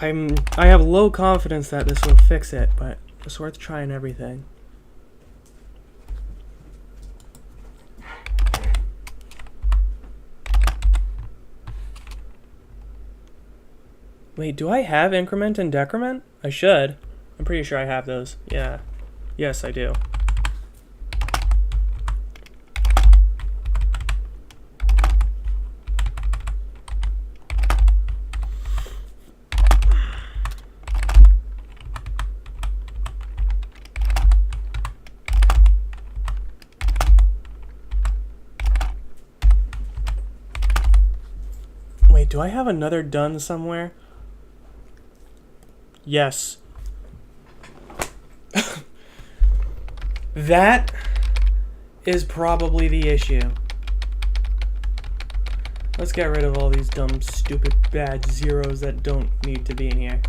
I have low confidence that this will fix it, but it's worth trying everything. Wait, do I have increment and decrement? I should. I'm pretty sure I have those. Yeah. Yes, I do. Wait, do I have another done somewhere? Yes. That is probably the issue. Let's get rid of all these dumb, stupid, bad zeros that don't need to be in here.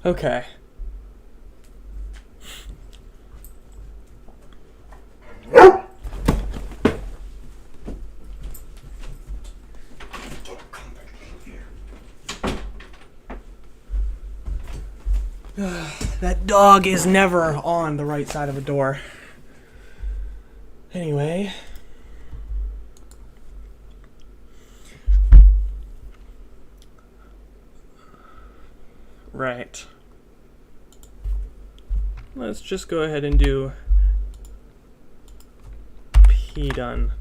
Okay. That dog is never on the right side of a door. Anyway. Right. Let's just go ahead and do p done.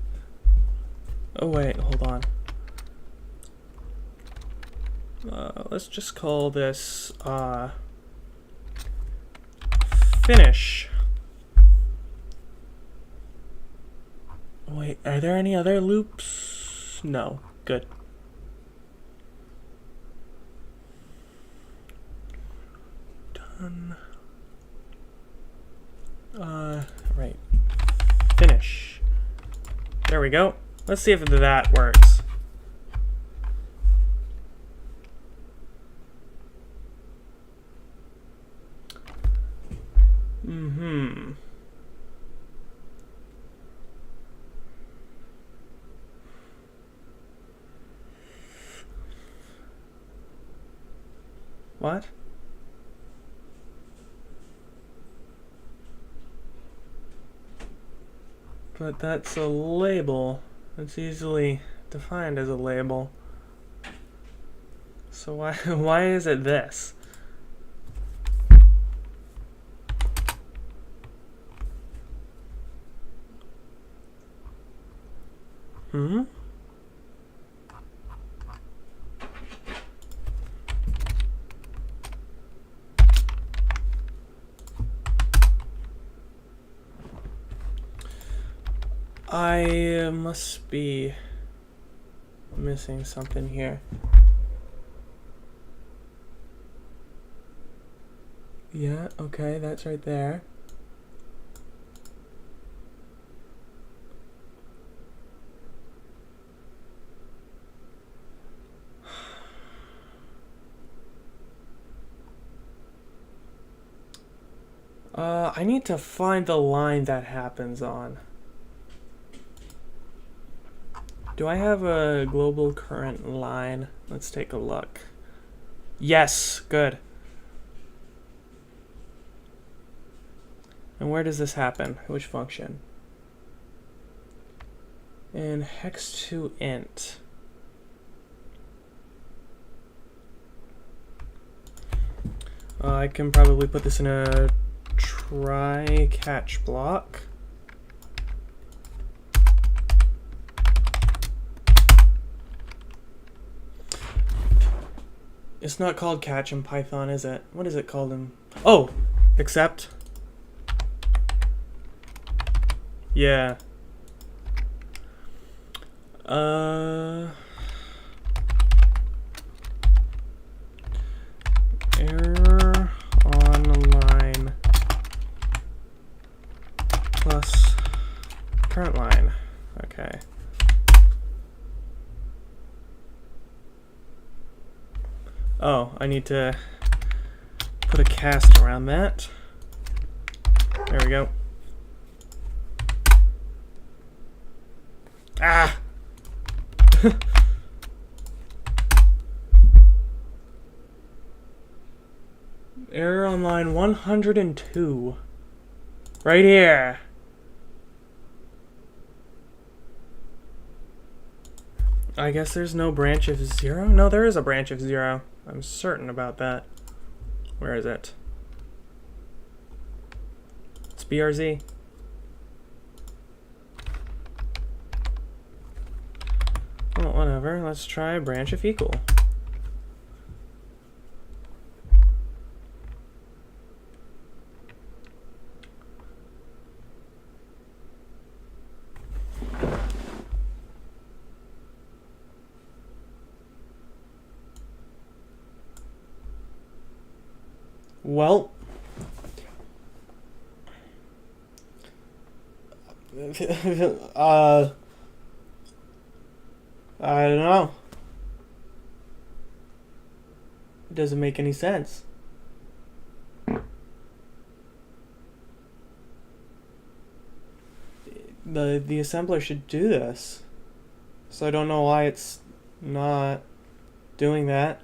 Oh wait, hold on. Let's just call this finish. Wait, are there any other loops? No. Good. Done. Right. Finish. There we go. Let's see if that works. What? But that's a label. It's easily defined as a label. So why is it this? I must be missing something here. Yeah, okay, that's right there. I need to find the line that happens on. Do I have a global current line? Let's take a look. Yes, good. And where does this happen? Which function? In hex to int. I can probably put this in a try catch block. It's not called catch in Python, is it? What is it called in? Oh, except. Yeah. Error on line plus current line. Okay. Oh, I need to put a cast around that. There we go. Ah! Error on line 102. Right here. I guess there's no branch of 0? No, there is a branch of 0. I'm certain about that. Where is it? It's BRZ. Well, whatever. Let's try branch of equal. Well, I don't know. It doesn't make any sense. The assembler should do this. So I don't know why it's not doing that.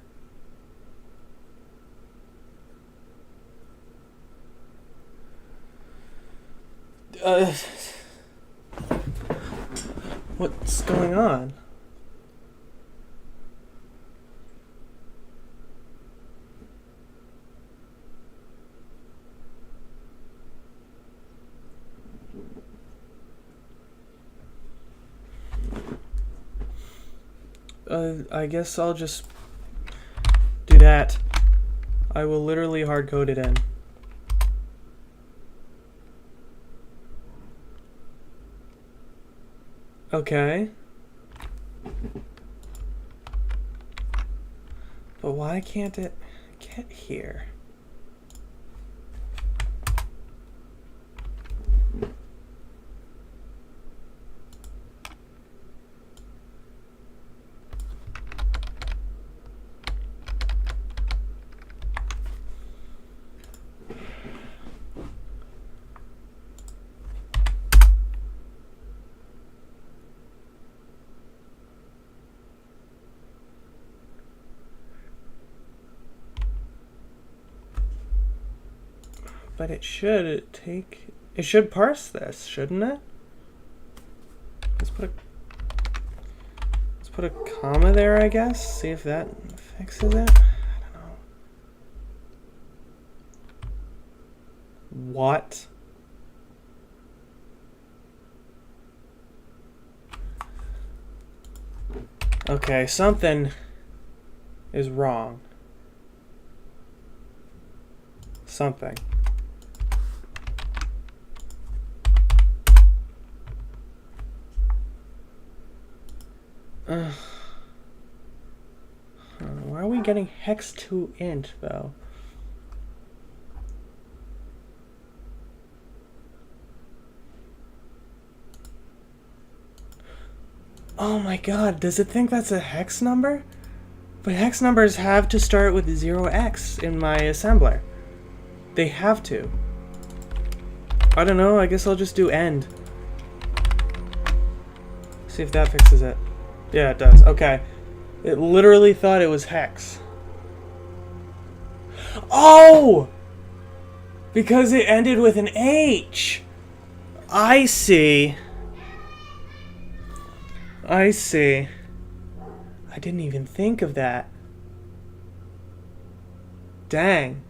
What's going on? I guess I'll just do that. I will literally hard code it in. Okay. But why can't it get here? But it should parse this, shouldn't it? Let's put a comma there, I guess. See if that fixes it. I don't know. What? Okay, something is wrong. Something. Why are we getting hex to int though? Oh my god, does it think that's a hex number? But hex numbers have to start with 0x in my assembler. They have to. I don't know, I guess I'll just do end. See if that fixes it. Yeah, it does. Okay. It literally thought it was hex. Oh! Because it ended with an H. I see. I see. I didn't even think of that. Dang.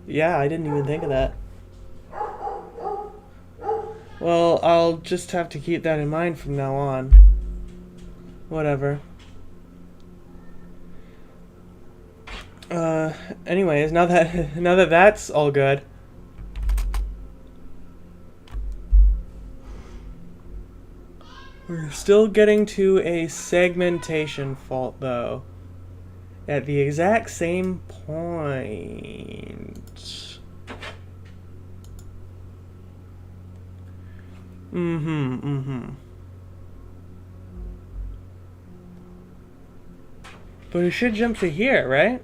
Yeah, I didn't even think of that. Well, I'll just have to keep that in mind from now on. Whatever. Anyways, now that that's all good. We're still getting to a segmentation fault though. At the exact same point. But it should jump to here, right?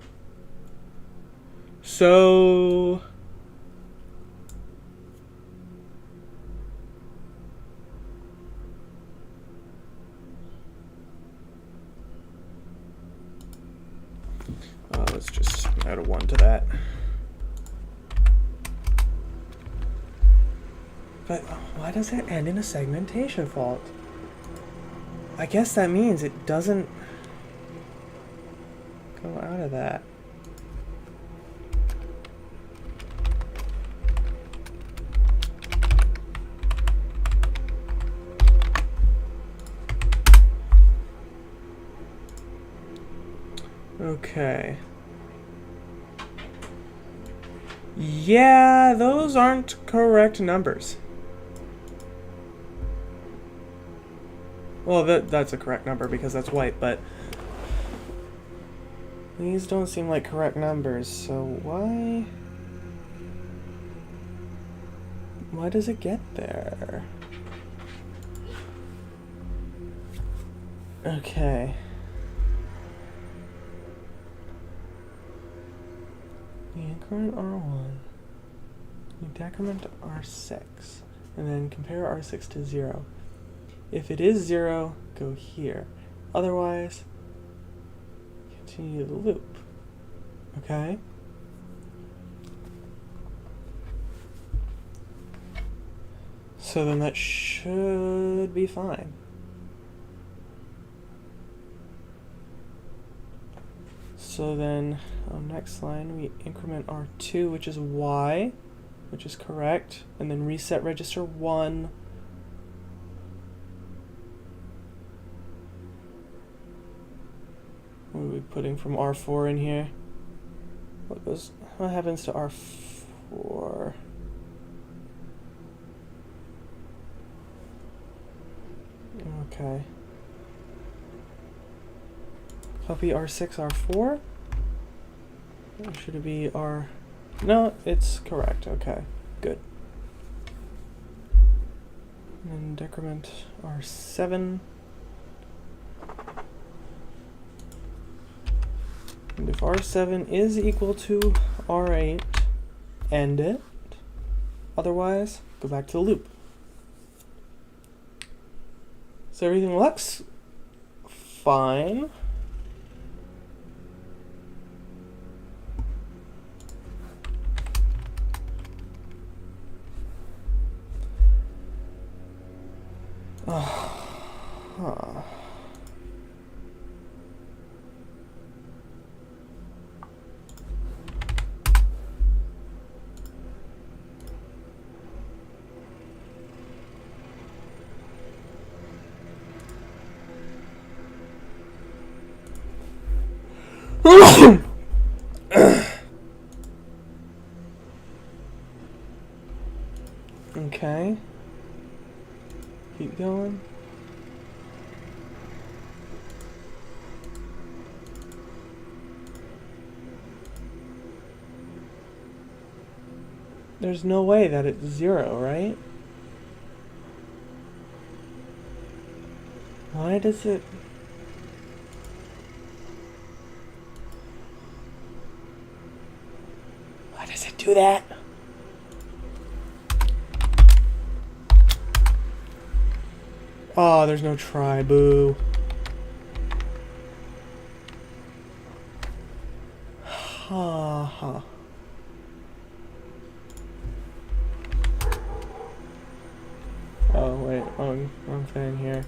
So... let's just add a 1 to that. But why does it end in a segmentation fault? I guess that means it doesn't go out of that. Okay. Yeah, those aren't correct numbers. Well, that's a correct number because that's white, but these don't seem like correct numbers, so why does it get there? Okay. The increment R1, you decrement R6, and then compare R6 to 0. If it is 0, go here. Otherwise, continue the loop. Okay? So then that should be fine. So then, on next line, we increment R2, which is Y, which is correct, and then reset register 1. What are we putting from R4 in here? What happens to R4? Okay. Copy R6, R4? Or should it be R... No, it's correct. Okay, good. And then decrement R7. And if R7 is equal to R8, end it. Otherwise, go back to the loop. So everything looks fine. Okay. Keep going. There's no way that it's 0, right? Why does it... Why does it do that? Oh, there's no try, boo. Ha ha. Oh, wait, wrong thing here.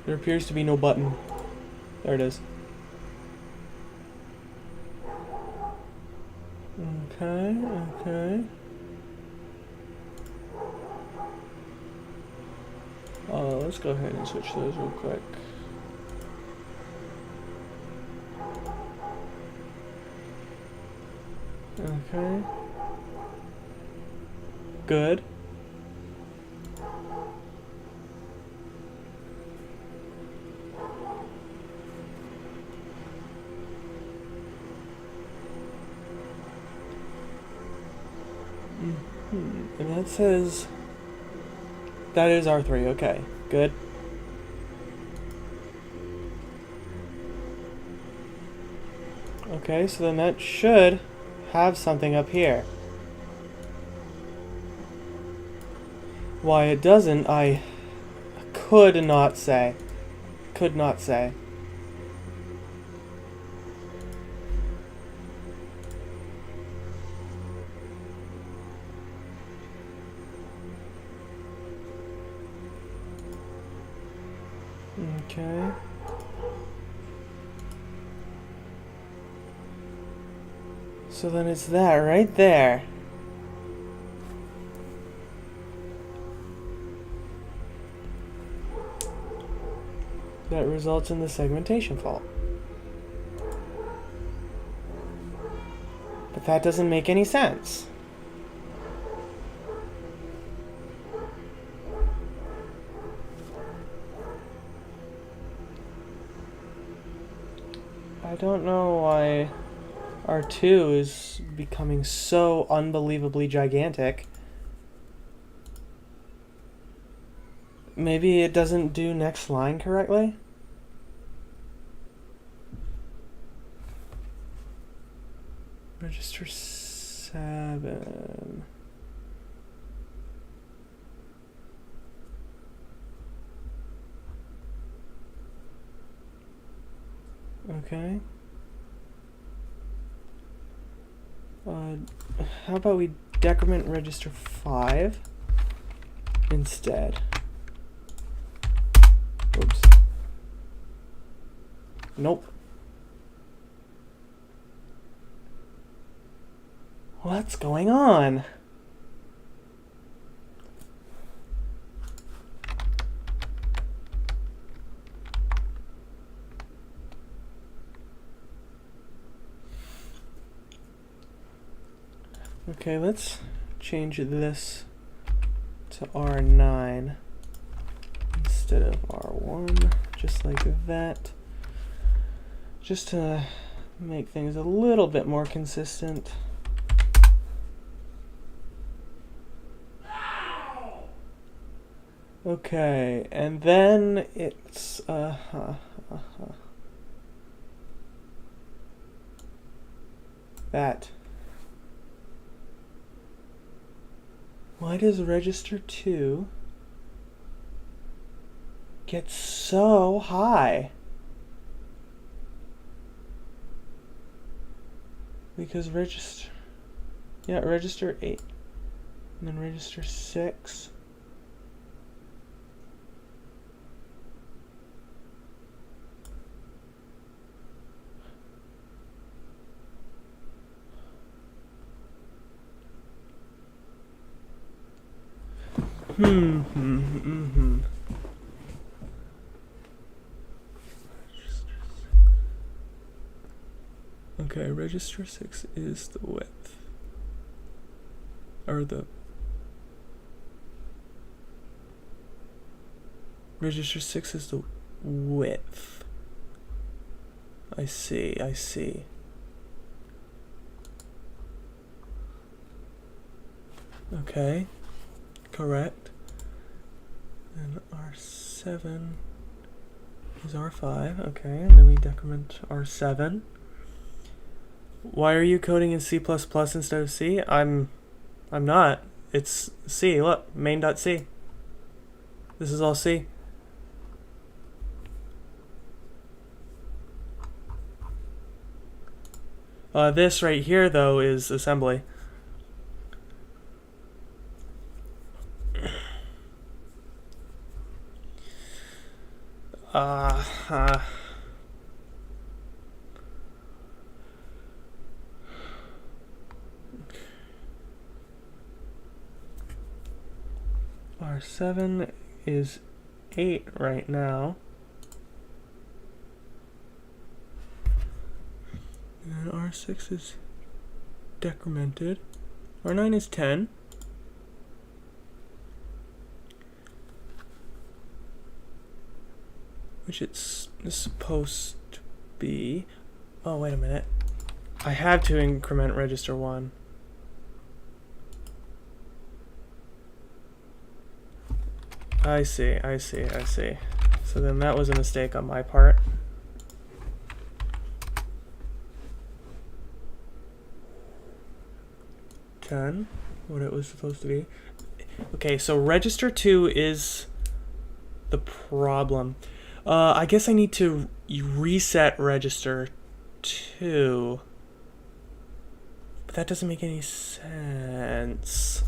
There appears to be no button. There it is. Okay, okay. Let's go ahead and switch those real quick. Okay. Good. And that says that is R3. Okay, good. Okay, so then that should have something up here. Why it doesn't, I could not say. Could not say. Okay. So then it's that right there. That results in the segmentation fault. But that doesn't make any sense. I don't know why R2 is becoming so unbelievably gigantic. Maybe it doesn't do next line correctly? Register 7. Okay. How about we decrement register 5 instead? Oops. Nope. What's going on? Okay, let's change this to R9 instead of R1, just like that. Just to make things a little bit more consistent. Okay, and then it's that. Why does register 2 get so high? Because register 8 and then register 6. Okay, register 6 is the width. Or the... Register 6 is the width. I see, I see. Okay, correct. And R7 is R5, okay, and then we decrement R7. Why are you coding in C++ instead of C? I'm not. It's C. Look, main.c. This is all C. This right here, though, is assembly. R7 is 8 right now. And R6 is decremented. R9 is 10. Which is supposed to be... Oh, wait a minute. I have to increment register 1. I see. So then that was a mistake on my part. What it was supposed to be. Okay, so register 2 is the problem. I guess I need to reset register 2. But that doesn't make any sense.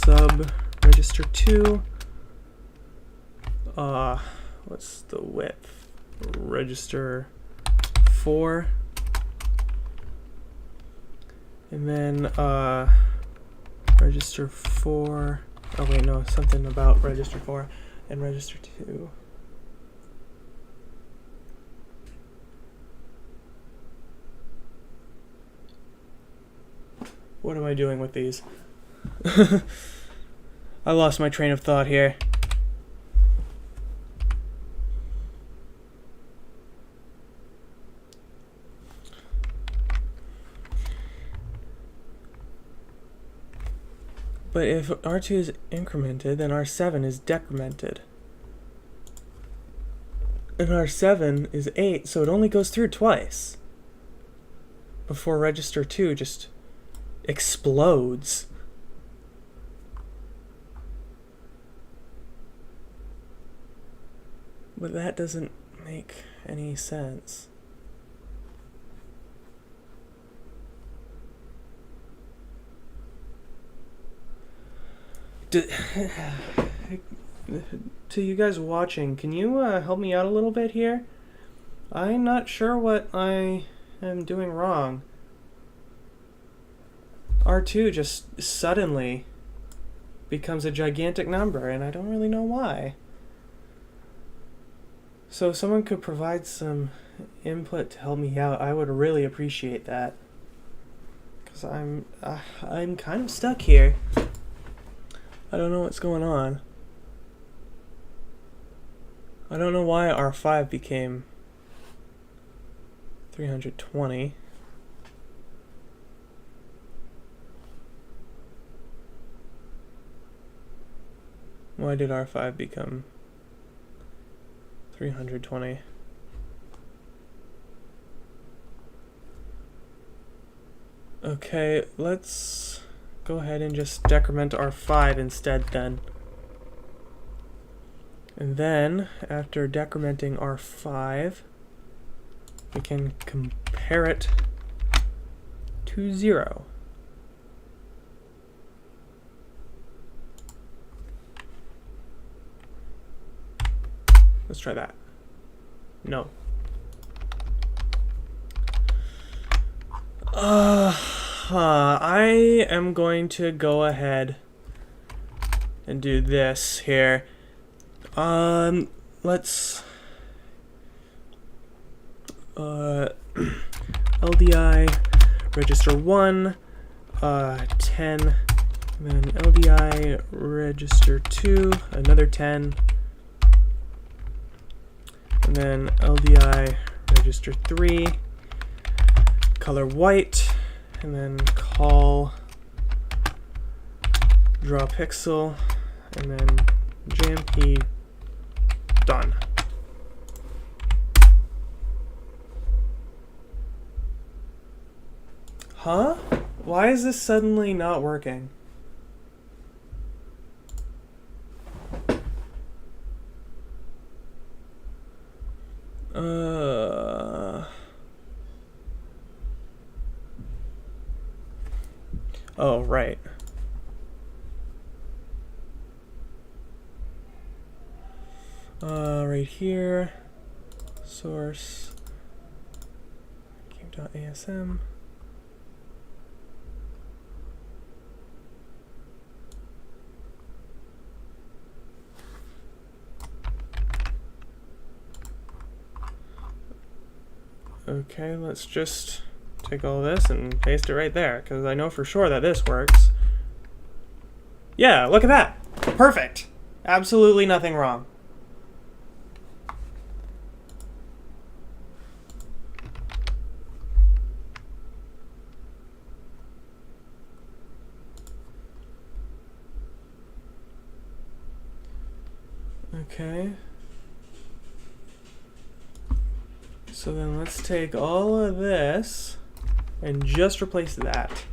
Sub register 2. What's the width? Register 4. And then register 4. Oh wait, no, something about register 4 and register 2. What am I doing with these? I lost my train of thought here. But if R2 is incremented, then R7 is decremented. And R7 is 8, so it only goes through twice before register 2 just explodes. But that doesn't make any sense. To you guys watching, can you help me out a little bit here? I'm not sure what I am doing wrong. R2 just suddenly becomes a gigantic number, and I don't really know why. So if someone could provide some input to help me out, I would really appreciate that. Because I'm kind of stuck here. I don't know what's going on. I don't know why R5 became 320. Why did R5 become 320? Okay, let's go ahead and just decrement R5 instead then. And then, after decrementing R5, we can compare it to 0. Let's try that. No. I am going to go ahead and do this here. Let's LDI register 1, 10, and then LDI register 2, another 10, and then LDI register 3, color white, and then call draw pixel, and then JMP done. Huh? Why is this suddenly not working? Oh, right. Right here, source, game.asm. Okay, let's just take all this and paste it right there, because I know for sure that this works. Yeah, look at that. Perfect. Absolutely nothing wrong. Okay. So then let's take all of this and just replace that.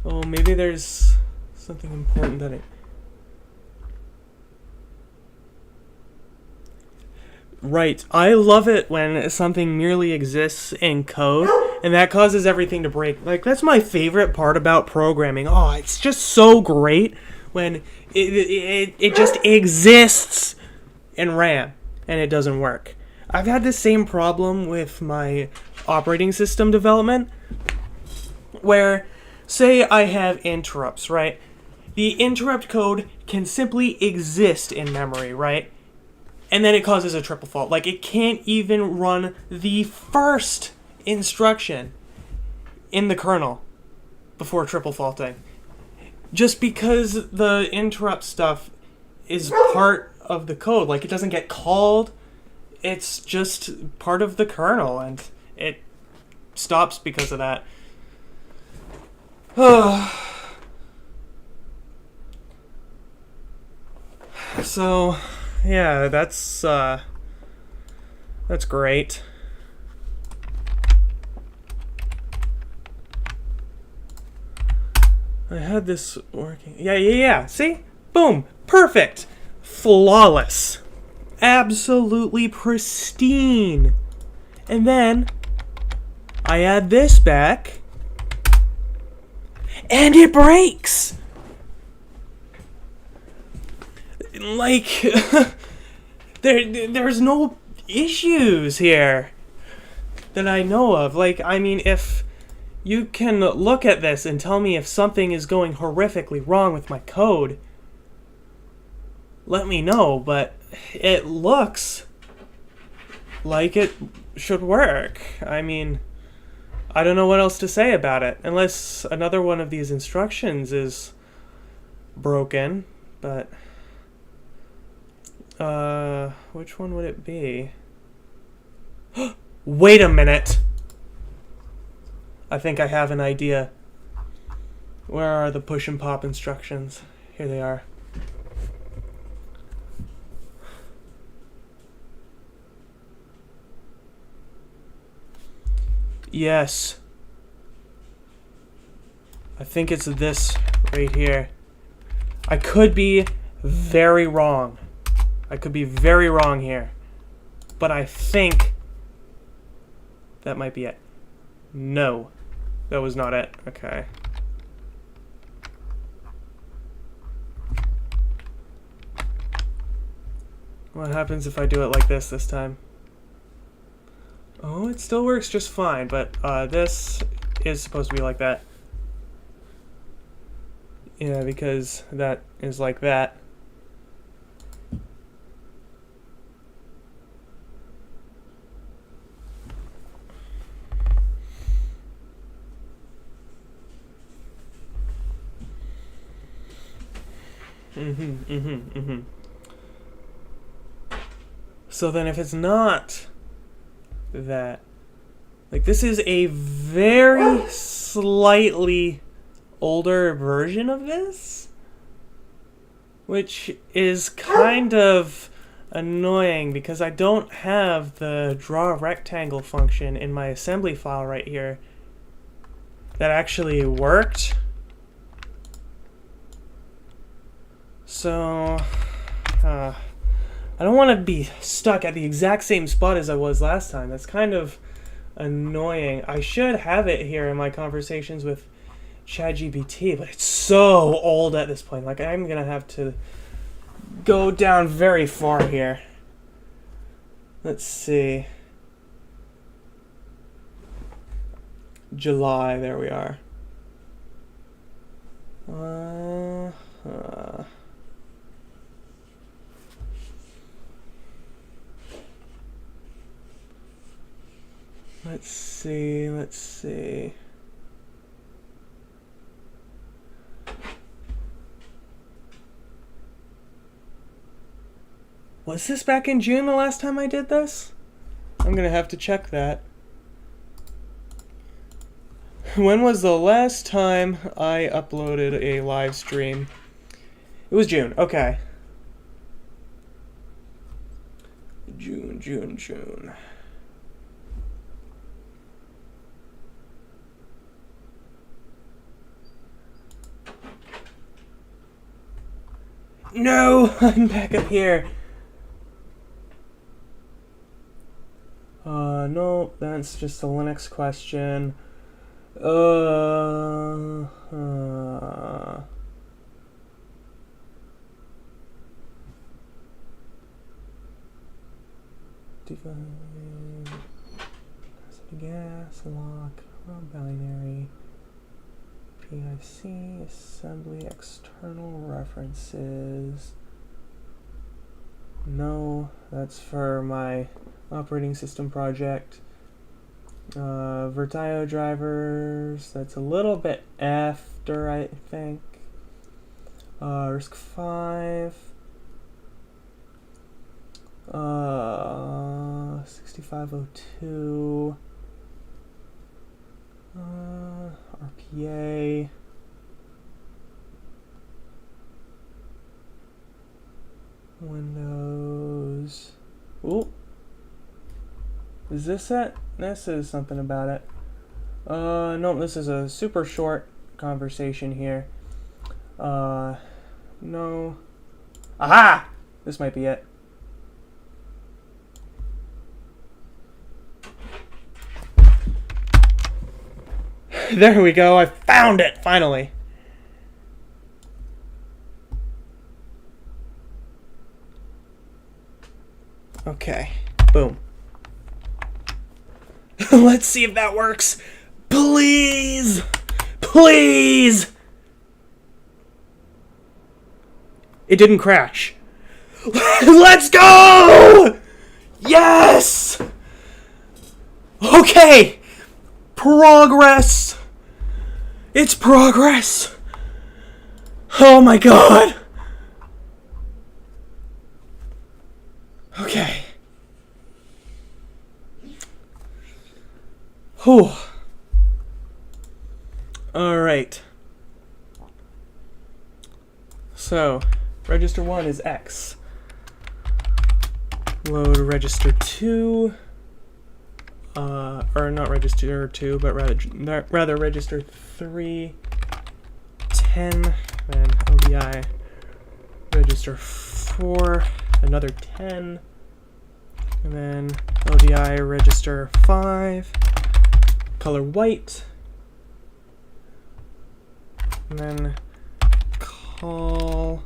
Oh, maybe there's something important that I... Right. I love it when something merely exists in code and that causes everything to break. Like, that's my favorite part about programming. Oh, it's just so great when it just exists in RAM and it doesn't work. I've had the same problem with my operating system development where, say I have interrupts, right? The interrupt code can simply exist in memory, right? And then it causes a triple fault. Like, it can't even run the first instruction in the kernel before triple faulting. Just because the interrupt stuff is part of the code. Like, it doesn't get called. It's just part of the kernel, and it stops because of that. So, yeah, that's great. I had this working. Yeah. See? Boom. Perfect. Flawless. Absolutely pristine. And then I add this back. And it breaks! Like, there's no issues here that I know of. Like, I mean, if you can look at this and tell me if something is going horrifically wrong with my code, let me know, but it looks like it should work. I mean, I don't know what else to say about it, unless another one of these instructions is broken, but which one would it be? Wait a minute! I think I have an idea. Where are the push and pop instructions? Here they are. Yes. I think it's this right here. I could be very wrong. I could be very wrong here. But I think that might be it. No. That was not it. Okay. What happens if I do it like this time? Oh, it still works just fine, but this is supposed to be like that. Yeah, because that is like that. So then if it's not that, like, this is a very slightly older version of this, which is kind of annoying because I don't have the draw rectangle function in my assembly file right here that actually worked. So I don't want to be stuck at the exact same spot as I was last time. That's kind of annoying. I should have it here in my conversations with ChatGPT, but it's so old at this point. Like, I'm gonna have to go down very far here. Let's see. July, there we are. Let's see. Was this back in June the last time I did this? I'm gonna have to check that. When was the last time I uploaded a live stream? It was June, okay. June. No, I'm back up here. No, that's just a Linux question. Define gas, lock, binary, PIC, assembly, external references. No, that's for my operating system project. Vertio drivers, that's a little bit after, I think. RISC 5. 6502. RPA. Windows. Ooh. Is this it? This is something about it. No, this is a super short conversation here. No. Aha! This might be it. There we go. I found it, finally. Okay. Boom. Let's see if that works. Please! Please! It didn't crash. Let's go! Yes! Okay! Progress! It's progress! Oh my god! Okay. Whew. Alright. So, register 1 is X. Load register 2. Or not register 2, but rather register 3, 10, and ODI register 4, another 10, and then ODI register 5, color white, and then call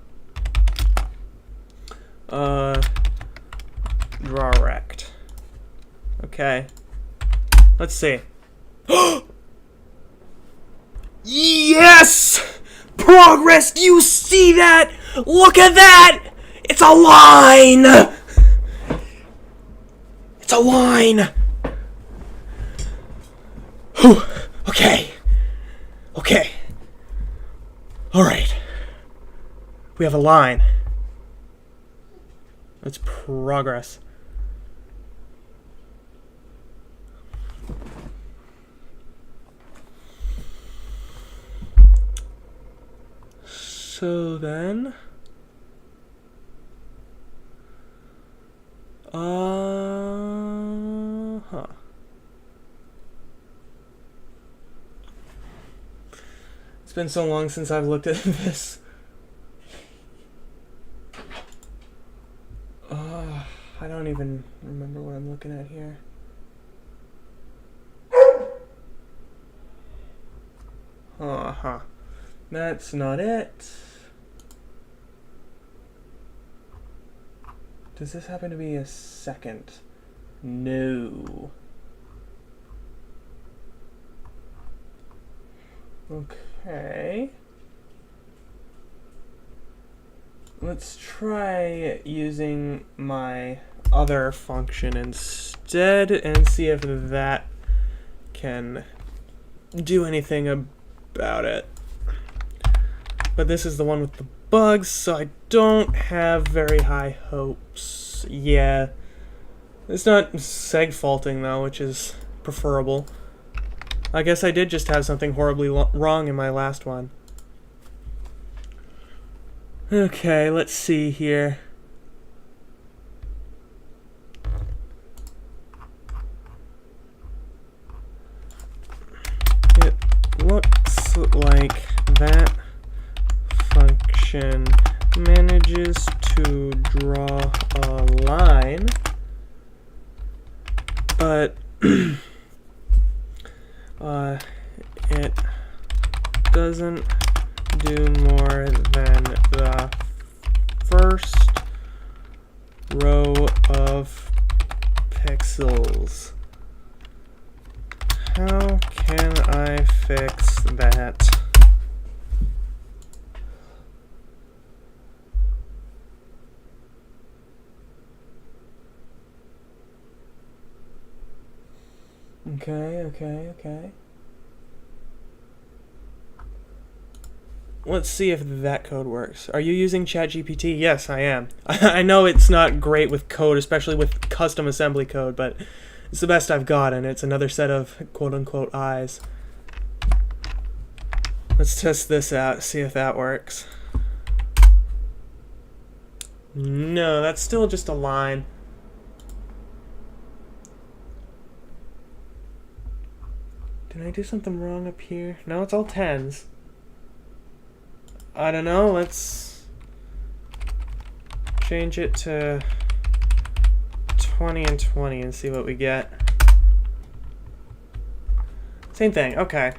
draw rect. Okay. Let's see. Yes! Progress! Do you see that? Look at that! It's a line! It's a line! Whew. Okay. Okay. Alright. We have a line. That's progress. So then, It's been so long since I've looked at this. I don't even remember what I'm looking at here. That's not it. Does this happen to be a second? No. Okay. Let's try using my other function instead and see if that can do anything about it. But this is the one with the bugs, so I don't have very high hopes. Yeah. It's not seg faulting though, which is preferable. I guess I did just have something horribly wrong in my last one. Okay, let's see here. It looks like that function manages to draw a line, but it doesn't do more than the first row of pixels. How can I fix that? Okay. Let's see if that code works. Are you using ChatGPT? Yes, I am. I know it's not great with code, especially with custom assembly code, but it's the best I've got, and it's another set of quote-unquote eyes. Let's test this out, see if that works. No, that's still just a line. Did I do something wrong up here? No, it's all 10s. I don't know, let's change it to 20 and 20 and see what we get. Same thing, okay.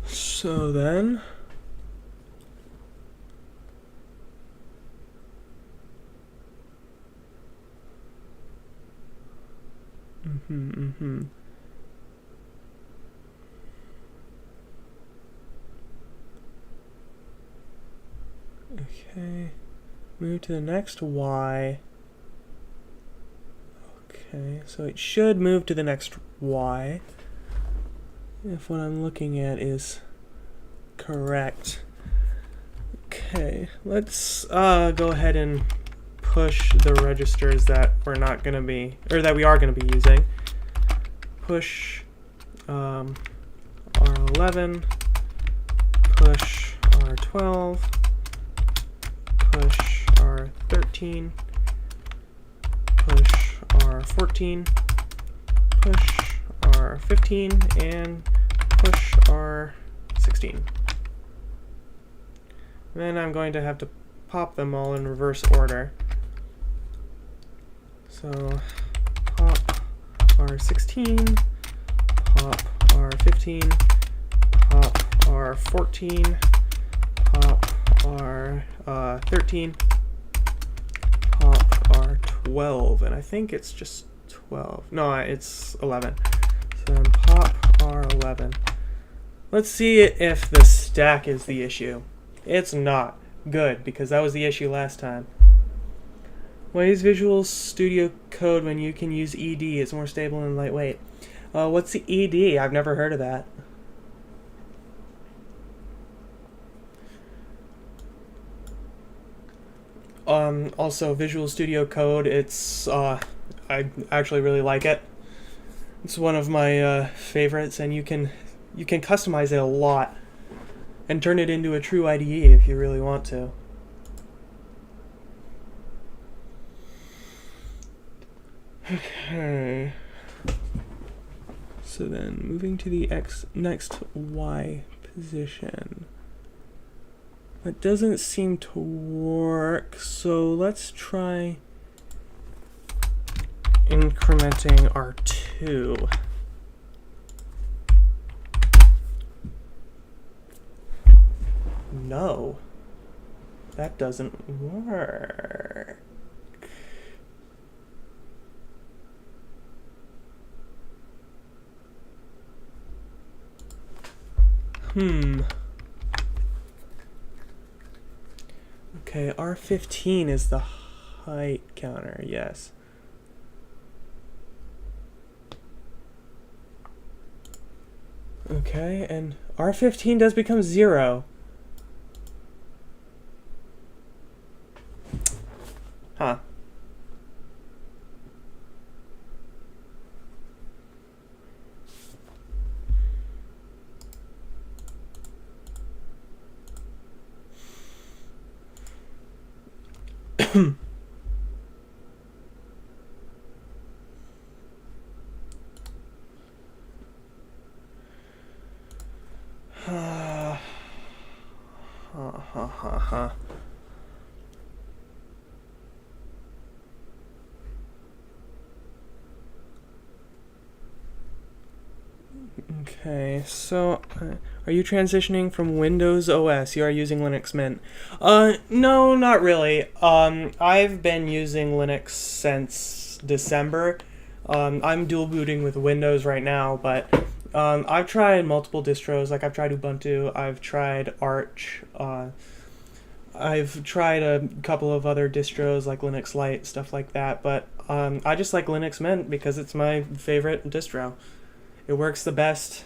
So then, Okay, move to the next Y. Okay, so it should move to the next Y if what I'm looking at is correct. Okay, let's go ahead and push the registers that we're not going to be, or that we are going to be using. Push R11, push R12, push R13, push R14, push R15, and push R16. Then I'm going to have to pop them all in reverse order. So pop R16, pop R15, pop R14, pop R13, pop R12, and I think it's just 12. No, it's 11. So then pop R11. Let's see if the stack is the issue. It's not. Good, because that was the issue last time. Why use Visual Studio Code when you can use ED? It's more stable and lightweight. What's the ED? I've never heard of that. Also, Visual Studio Code, it's, I actually really like it. It's one of my favorites, and you can customize it a lot and turn it into a true IDE if you really want to. Okay. So then, moving to the next Y position. That doesn't seem to work, so let's try incrementing R2. No, that doesn't work. Okay, R15 is the height counter, yes. Okay, and R15 does become 0. Huh. Okay, so are you transitioning from Windows OS? You are using Linux Mint. No, not really. I've been using Linux since December. I'm dual booting with Windows right now, but I've tried multiple distros. Like I've tried Ubuntu, I've tried Arch, I've tried a couple of other distros like Linux Lite, stuff like that, but I just like Linux Mint because it's my favorite distro. It works the best.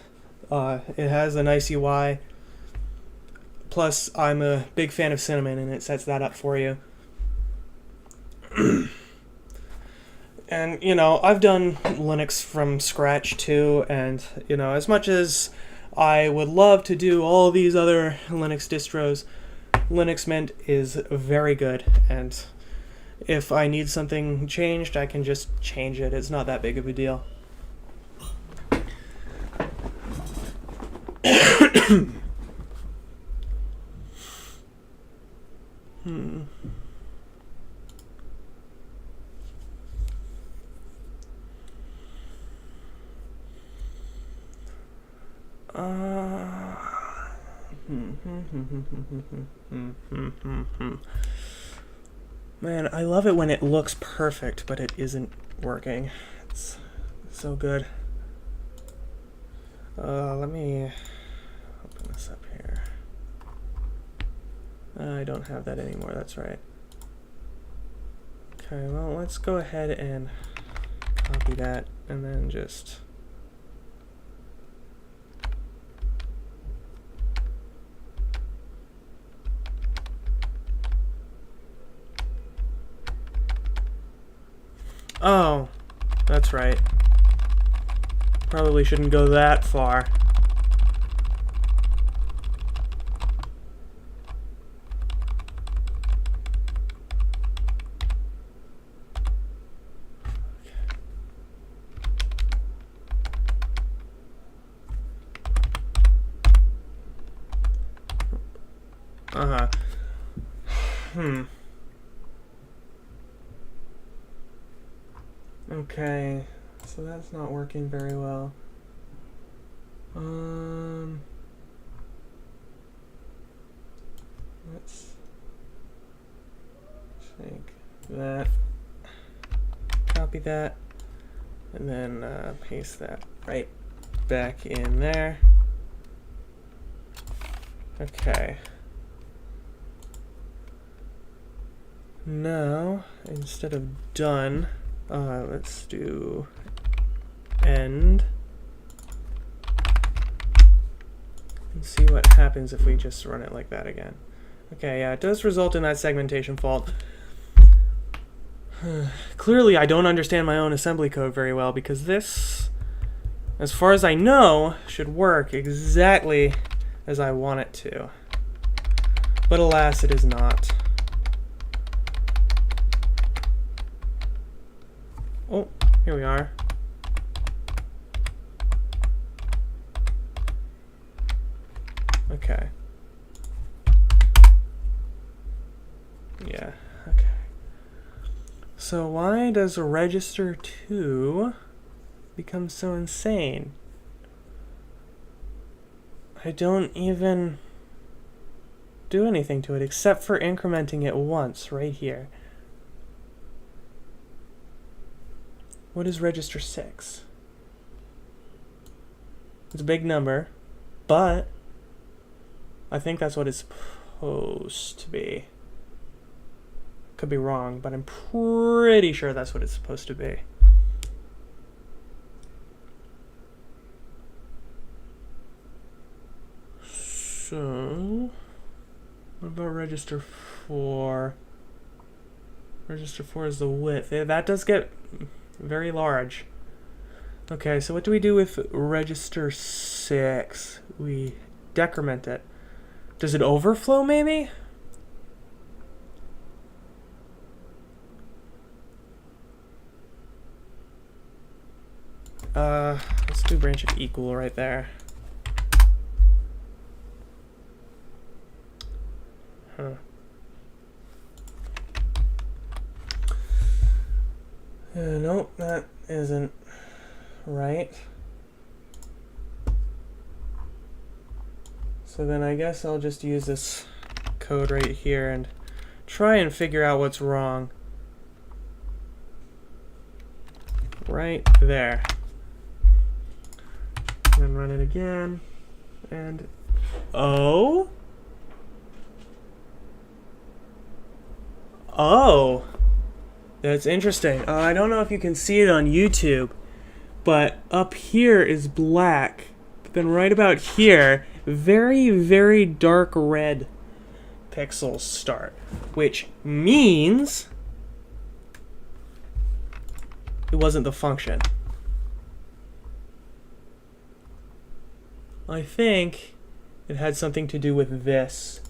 It has a nice UI. Plus, I'm a big fan of Cinnamon, and it sets that up for you. And, you know, I've done Linux from scratch, too, and, you know, as much as I would love to do all these other Linux distros, Linux Mint is very good, and if I need something changed, I can just change it. It's not that big of a deal. Man, I love it when it looks perfect, but it isn't working. It's So good. Let me open this up here. I don't have that anymore, that's right. Okay, well, let's go ahead and copy that and then just oh, that's right. Probably shouldn't go that far. Uh-huh. Okay, so that's not working very well. Let's take that, copy that, and then paste that right back in there. Okay. Now, instead of done, let's do end. And see what happens if we just run it like that again. Okay, yeah, it does result in that segmentation fault. Clearly, I don't understand my own assembly code very well, because this, as far as I know, should work exactly as I want it to. But alas, it is not. Oh, here we are. Okay. Yeah, okay. So why does register 2 become so insane? I don't even do anything to it except for incrementing it once right here. What is register 6? It's a big number, but I think that's what it's supposed to be. Could be wrong, but I'm pretty sure that's what it's supposed to be. So, what about register 4? Register 4 is the width. That does get very large. Okay, so what do we do with register 6? We decrement it. Does it overflow, maybe? Let's do branch of equal right there. Huh. Nope, that isn't right. So then I guess I'll just use this code right here and try and figure out what's wrong. Right there. And then run it again. And oh. Oh. That's interesting. I don't know if you can see it on YouTube, but up here is black. But then right about here, very, very dark red pixels start, which means it wasn't the function. I think it had something to do with this.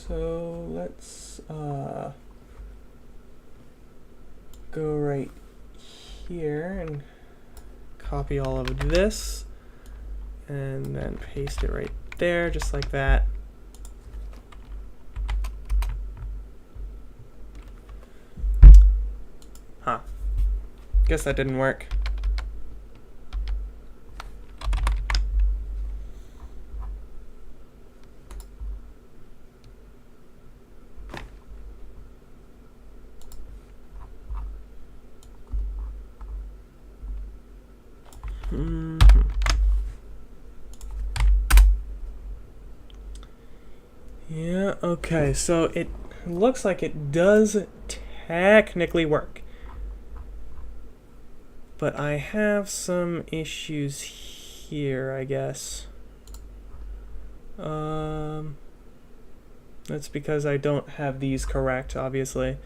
So let's go right here and copy all of this and then paste it right there, just like that. Huh. Guess that didn't work. Yeah, okay, so it looks like it does technically work. But I have some issues here, I guess. That's because I don't have these correct, obviously.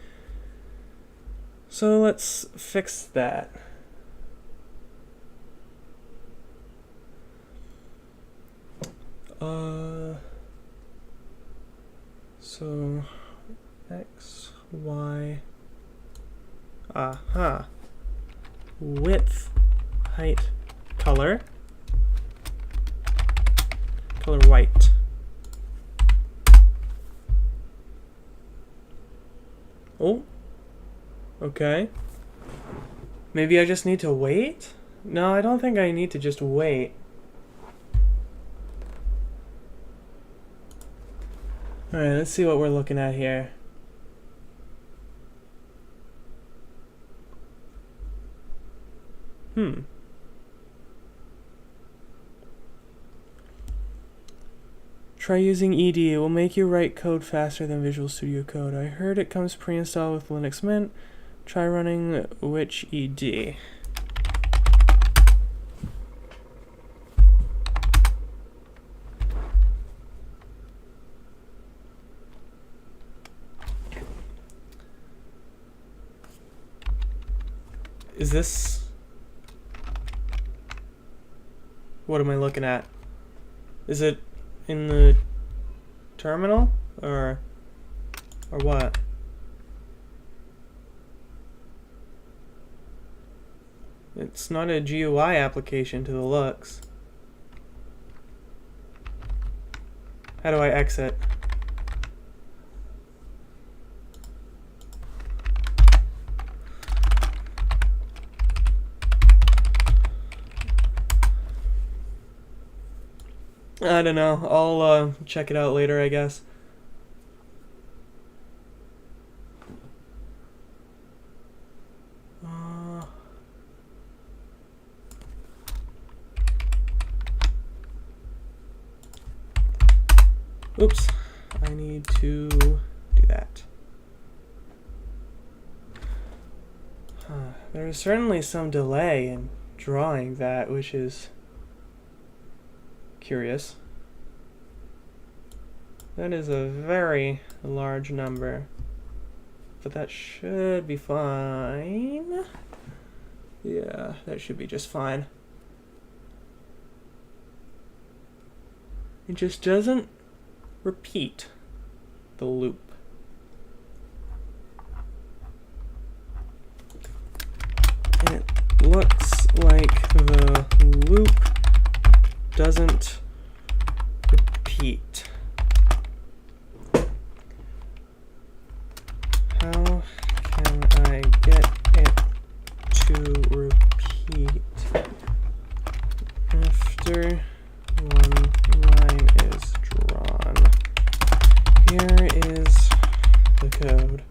So let's fix that. So X, Y, aha. Width, height, color white. Oh, okay. Maybe I just need to wait? No, I don't think I need to just wait. Alright, let's see what we're looking at here. Try using ED. It will make you write code faster than Visual Studio Code. I heard it comes pre-installed with Linux Mint. Try running which ED. Is this... What am I looking at? Is it in the terminal? Or what? It's not a GUI application to the looks. How do I exit? I don't know. I'll check it out later, I guess. Oops. I need to do that. There is certainly some delay in drawing that, which is curious. That is a very large number, but that should be fine. Yeah, that should be just fine. It just doesn't repeat the loop. And it looks like the loop doesn't repeat. How can I get it to repeat after one line is drawn? Here is the code.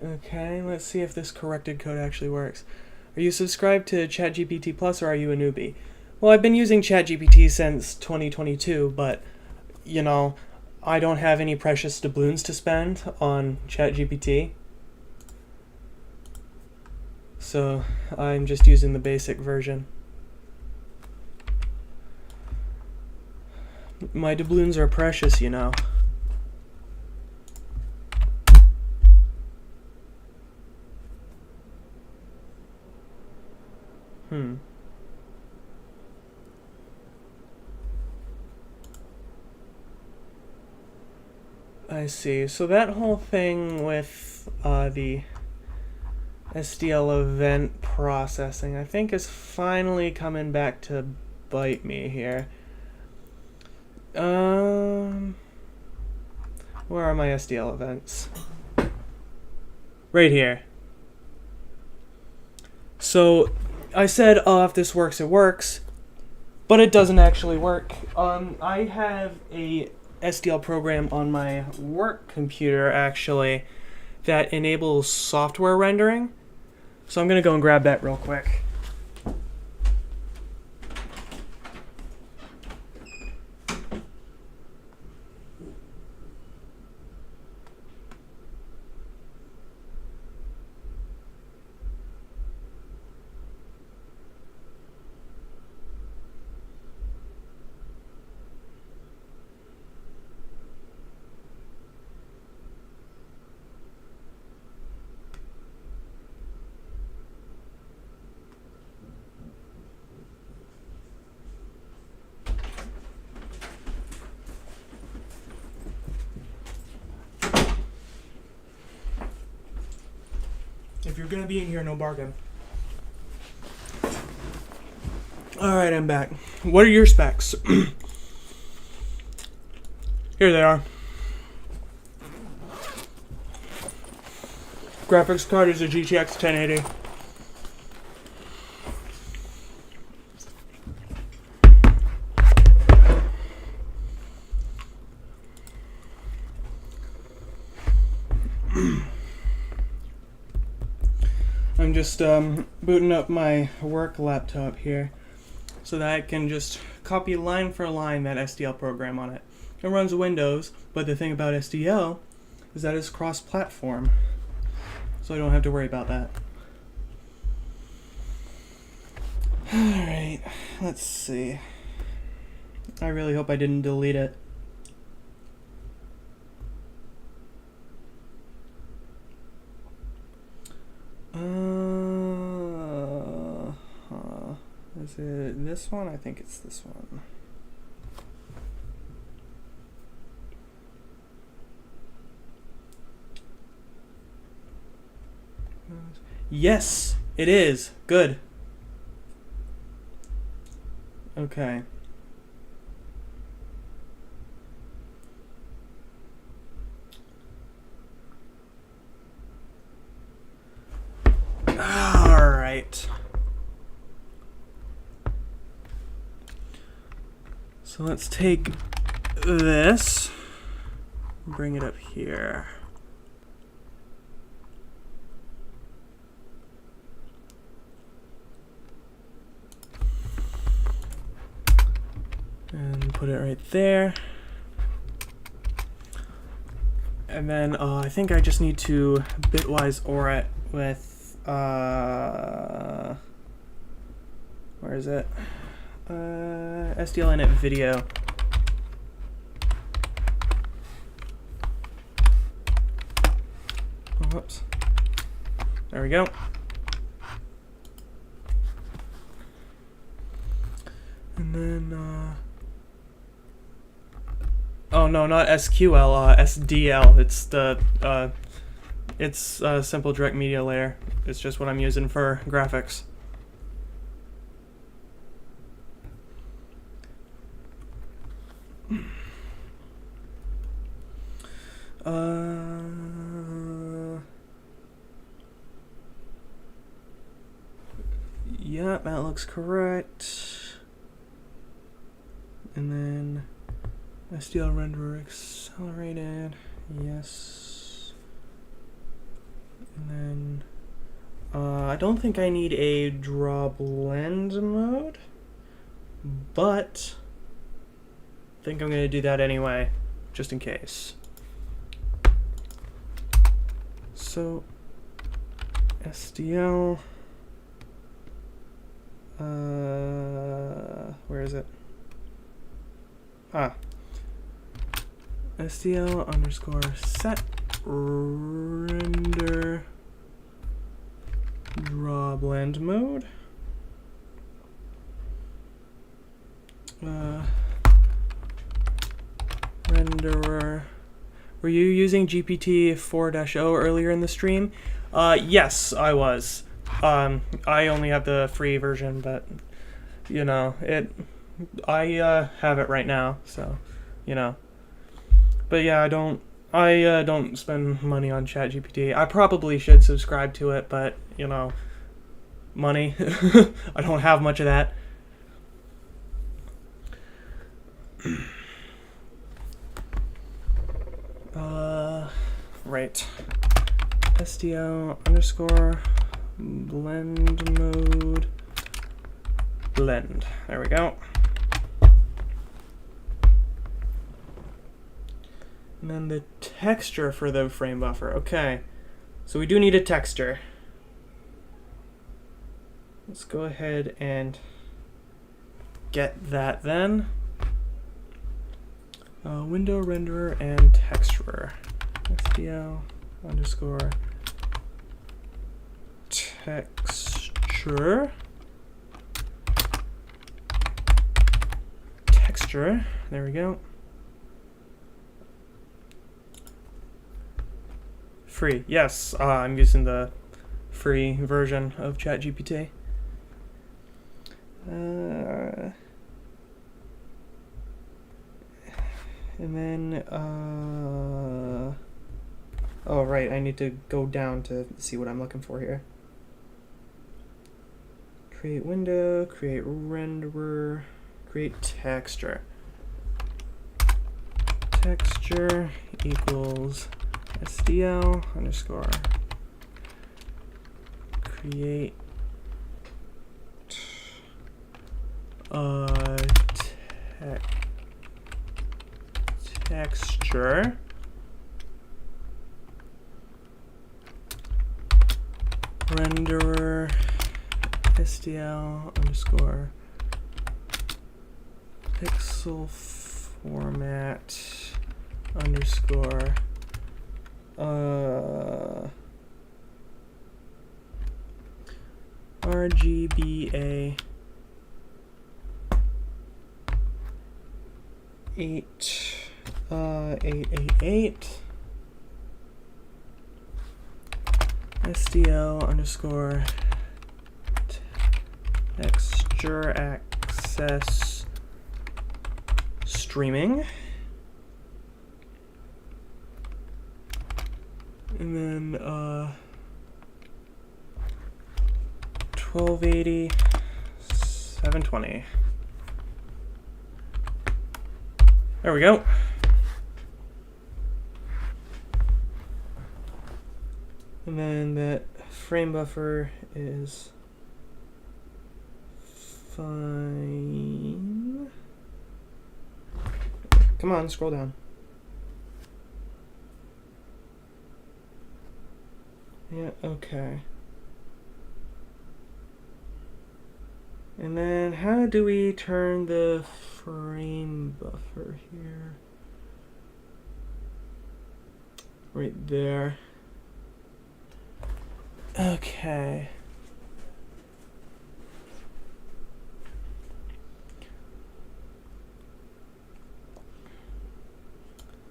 Okay, let's see if this corrected code actually works. Are you subscribed to ChatGPT Plus or are you a newbie? Well, I've been using ChatGPT since 2022, but, you know, I don't have any precious doubloons to spend on ChatGPT. So, I'm just using the basic version. My doubloons are precious, you know. I see. So that whole thing with the SDL event processing, I think, is finally coming back to bite me here. Where are my SDL events? right here. So I said, oh, if this works, it works, but it doesn't actually work. I have a SDL program on my work computer, actually, that enables software rendering. So I'm going to go and grab that real quick. If you're gonna be in here, no bargain. Alright, I'm back. What are your specs? Here they are. Graphics card is a GTX 1080. I'm just booting up my work laptop here so that I can just copy line for line that SDL program on it. It runs Windows, but the thing about SDL is that it's cross-platform, so I don't have to worry about that. Alright, let's see. I really hope I didn't delete it. Is it this one? I think it's this one. Yes, it is. Good. Okay. All right. So let's take this, bring it up here. And put it right there. And then I think I just need to bitwise OR it with, where is it? SDL init video. Oh, whoops. There we go. And then, oh no, not SQL, SDL. It's the, it's a simple direct media layer. It's just what I'm using for graphics. Yeah, that looks correct. And then SDL renderer accelerated, yes. And then I don't think I need a draw blend mode, but I think I'm going to do that anyway, just in case. So SDL, where is it? SDL underscore set render draw blend mode. Renderer. Were you using GPT 4.0 earlier in the stream? Yes, I was. I only have the free version, but you know, I have it right now, so you know. But yeah, I don't I don't spend money on ChatGPT. I probably should subscribe to it, but, you know, money. I don't have much of that. Right. SDO underscore blend mode blend. There we go. And then the texture for the frame buffer. Okay. So we do need a texture. Let's go ahead and get that then. Window renderer and texturer. SDL underscore texture. Texture. There we go. Free. Yes, I'm using the free version of ChatGPT. And then, oh, right, I need to go down to see what I'm looking for here. Create window, create renderer, create texture. Texture equals SDL underscore create texture renderer SDL underscore pixel format underscore RGBA 888 SDL underscore texture access streaming. And then 1280 720. There we go. And then that frame buffer is fine. Come on, scroll down. Yeah, okay. And then how do we turn the frame buffer here? Right there. Okay.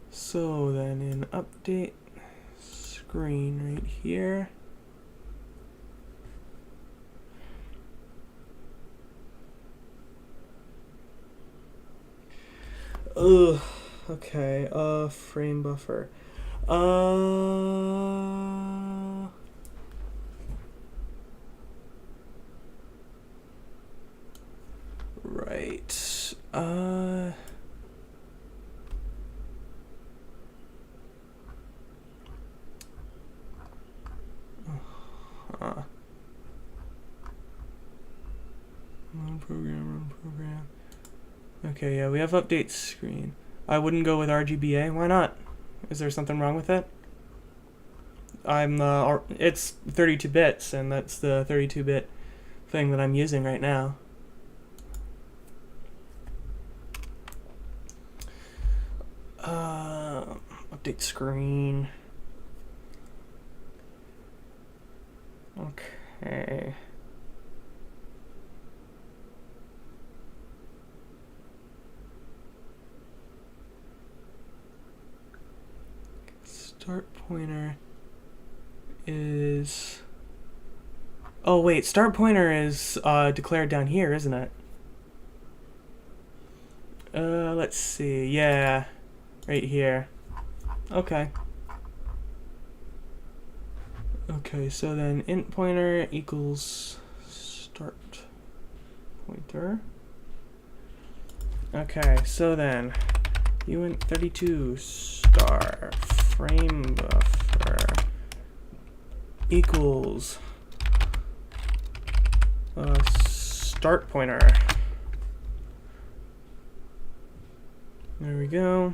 So then in update screen right here. Ugh, okay, frame buffer. Right, run program. Okay, yeah, we have update screen. I wouldn't go with RGBA. Why not? Is there something wrong with it? It's 32 bits, and that's the 32-bit thing that I'm using right now. Update screen. Okay. Start pointer is... Oh wait, start pointer is declared down here, isn't it? Let's see, yeah, right here. Okay. Okay, so then int pointer equals start pointer. Okay, so then uint32 star frame buffer equals start pointer. There we go.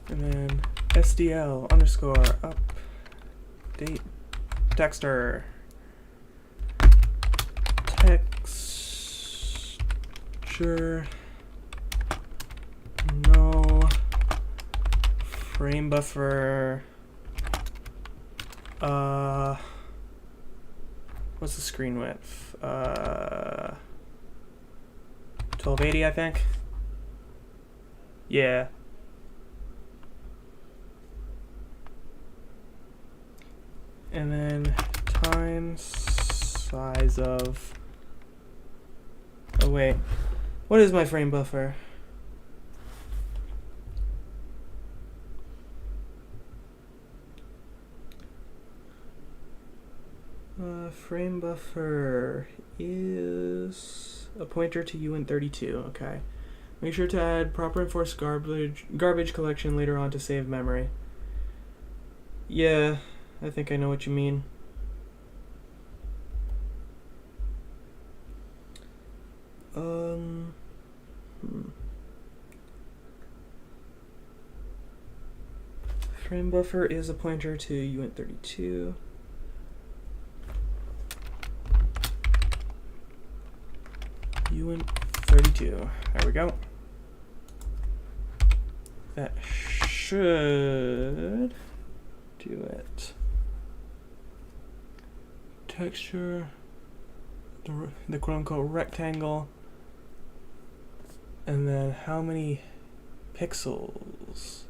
And then SDL underscore update texture. Texture no frame buffer. What's the screen width? 1280, I think. Yeah. And then times size of. Oh wait, what is my frame buffer? Frame buffer is a pointer to uint32. Okay. Make sure to add proper enforced garbage collection later on to save memory. Yeah, I think I know what you mean. Frame buffer is a pointer to uint32. uint32. There we go. That should do it. Texture, the quote unquote rectangle, and then how many pixels?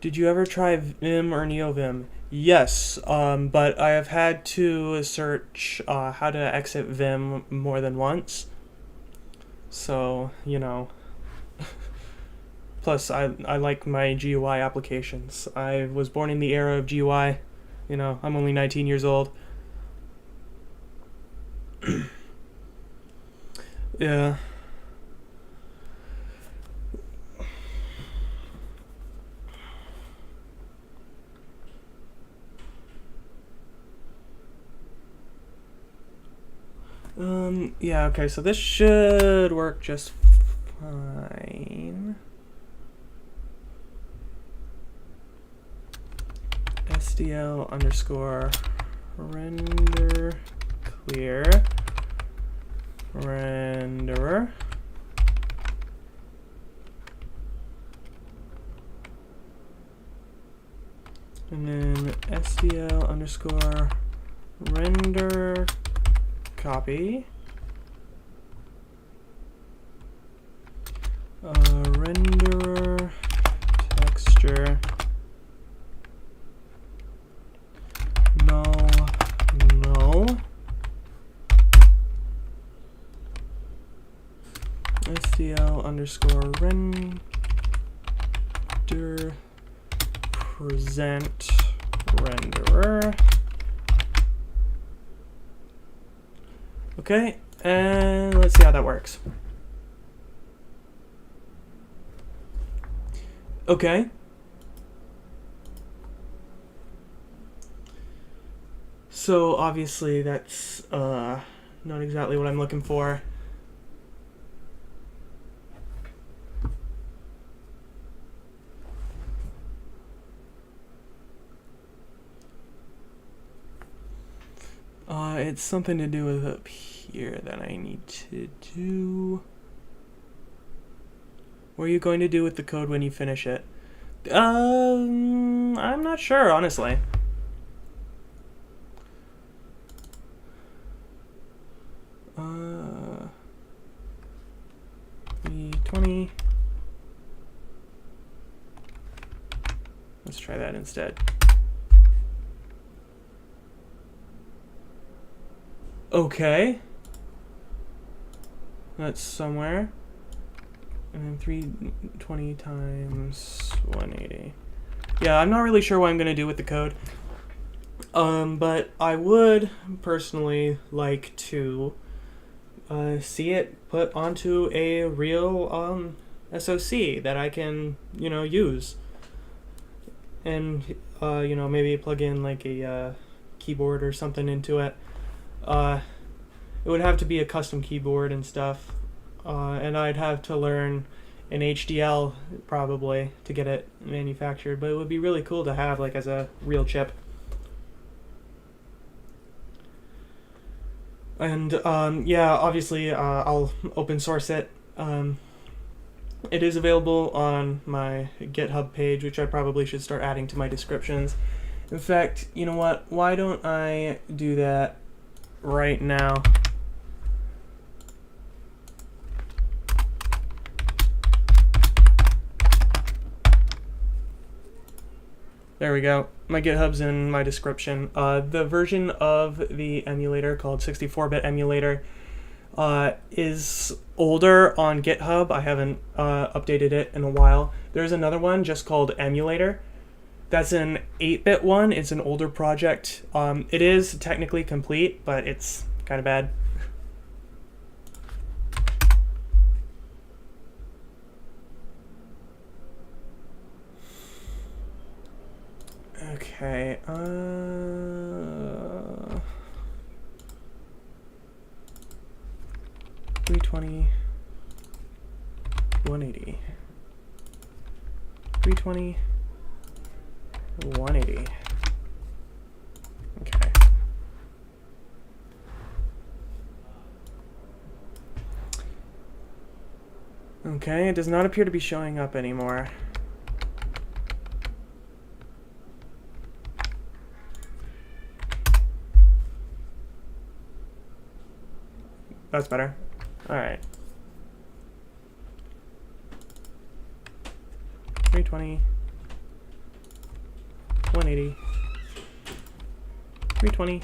Did you ever try Vim or NeoVim? Yes, but I have had to search how to exit Vim more than once. So, you know. Plus, I like my GUI applications. I was born in the era of GUI. You know, I'm only 19 years old. Yeah. Yeah, okay, so this should work just fine. SDL underscore render clear renderer. And then SDL underscore render copy. Renderer texture no SDL underscore render present renderer. Okay, and let's see how that works. Okay. So obviously that's not exactly what I'm looking for. It's something to do with up here that I need to do. What are you going to do with the code when you finish it? I'm not sure, honestly. E20. Let's try that instead. Okay. That's somewhere. And then 320 times 180. Yeah, I'm not really sure what I'm going to do with the code. But I would personally like to see it put onto a real SoC that I can, use. And, maybe plug in like a keyboard or something into it. It would have to be a custom keyboard and stuff. And I'd have to learn an HDL probably to get it manufactured. But it would be really cool to have like as a real chip. And yeah, obviously I'll open source it. It is available on my GitHub page, which I probably should start adding to my descriptions. In fact, you know what? Why don't I do that right now? There we go. My GitHub's in my description. The version of the emulator called 64-bit emulator is older on GitHub. I haven't updated it in a while. There's another one just called emulator. That's an 8-bit one. It's an older project. It is technically complete, but it's kind of bad. Okay, 320, 180, 320, 180. Okay. Okay, it does not appear to be showing up anymore. That's better. Alright. 320, 180, 320,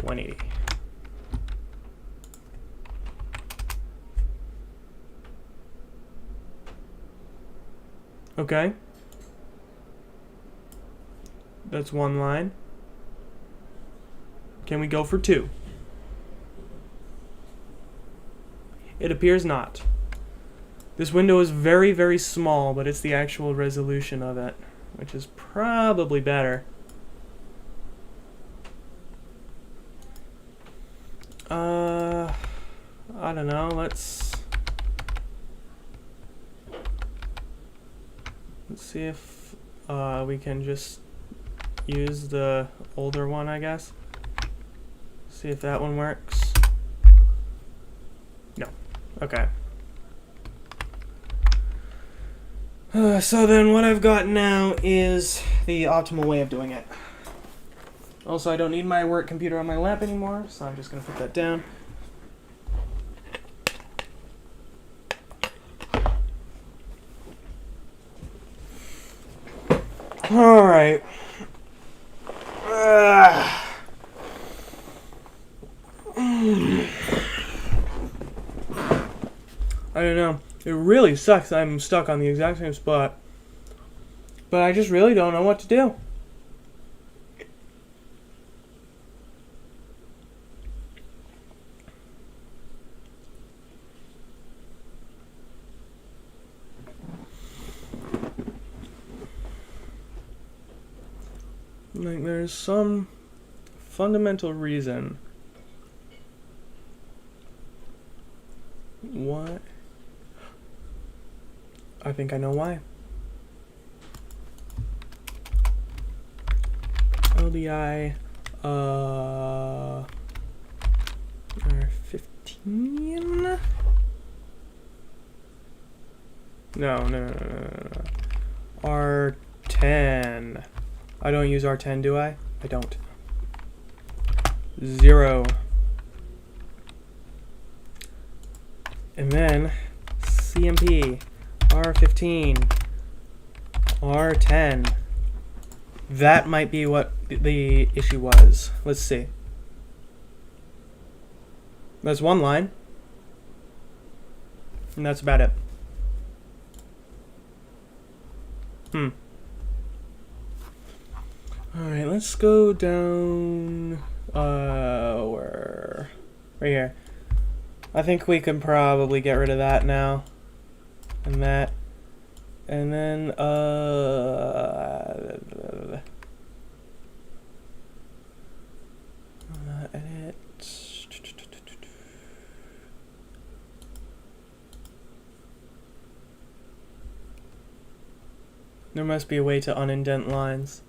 180. Okay. That's one line. Can we go for two? It appears not. This window is very, very small, but it's the actual resolution of it, which is probably better. I don't know, let's see if we can just use the older one, I guess. See if that one works. No. Okay. So then what I've got now is the optimal way of doing it. Also, I don't need my work computer on my lap anymore, so I'm just going to put that down. Alright. I don't know. It really sucks I'm stuck on the exact same spot. But I just really don't know what to do. Like, there's some fundamental reason. What? I think I know why. LDI R15? No. R10. I don't use R10, do I? I don't. 0. And then CMP R15 R10. That might be what the issue was. Let's see. That's one line. And that's about it. Alright, let's go down, where? Right here. I think we can probably get rid of that now. And that. And then, edit. There must be a way to unindent lines.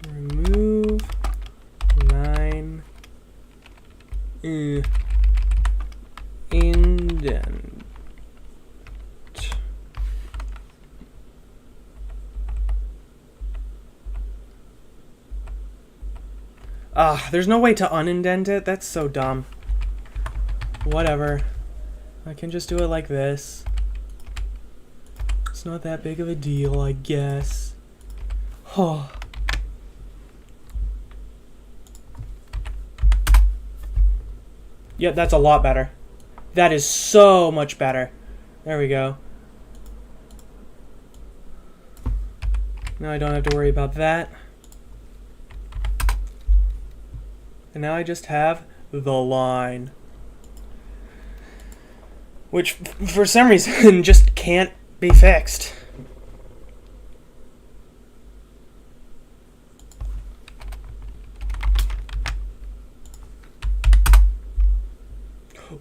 Remove line indent. There's no way to unindent it? That's so dumb. Whatever. I can just do it like this. It's not that big of a deal, I guess. Oh. Yeah, that's a lot better. That is so much better. There we go. Now I don't have to worry about that. And now I just have the line. Which, for some reason, just can't be fixed.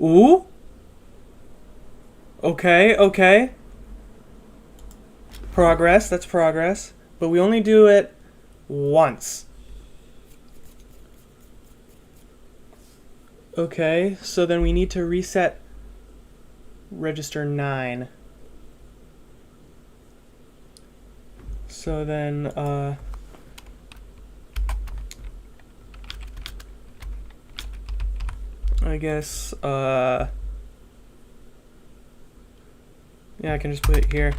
Ooh? Okay, okay. Progress, that's progress. But we only do it once. Okay, so then we need to reset register 9. So then, I guess, yeah, I can just put it here.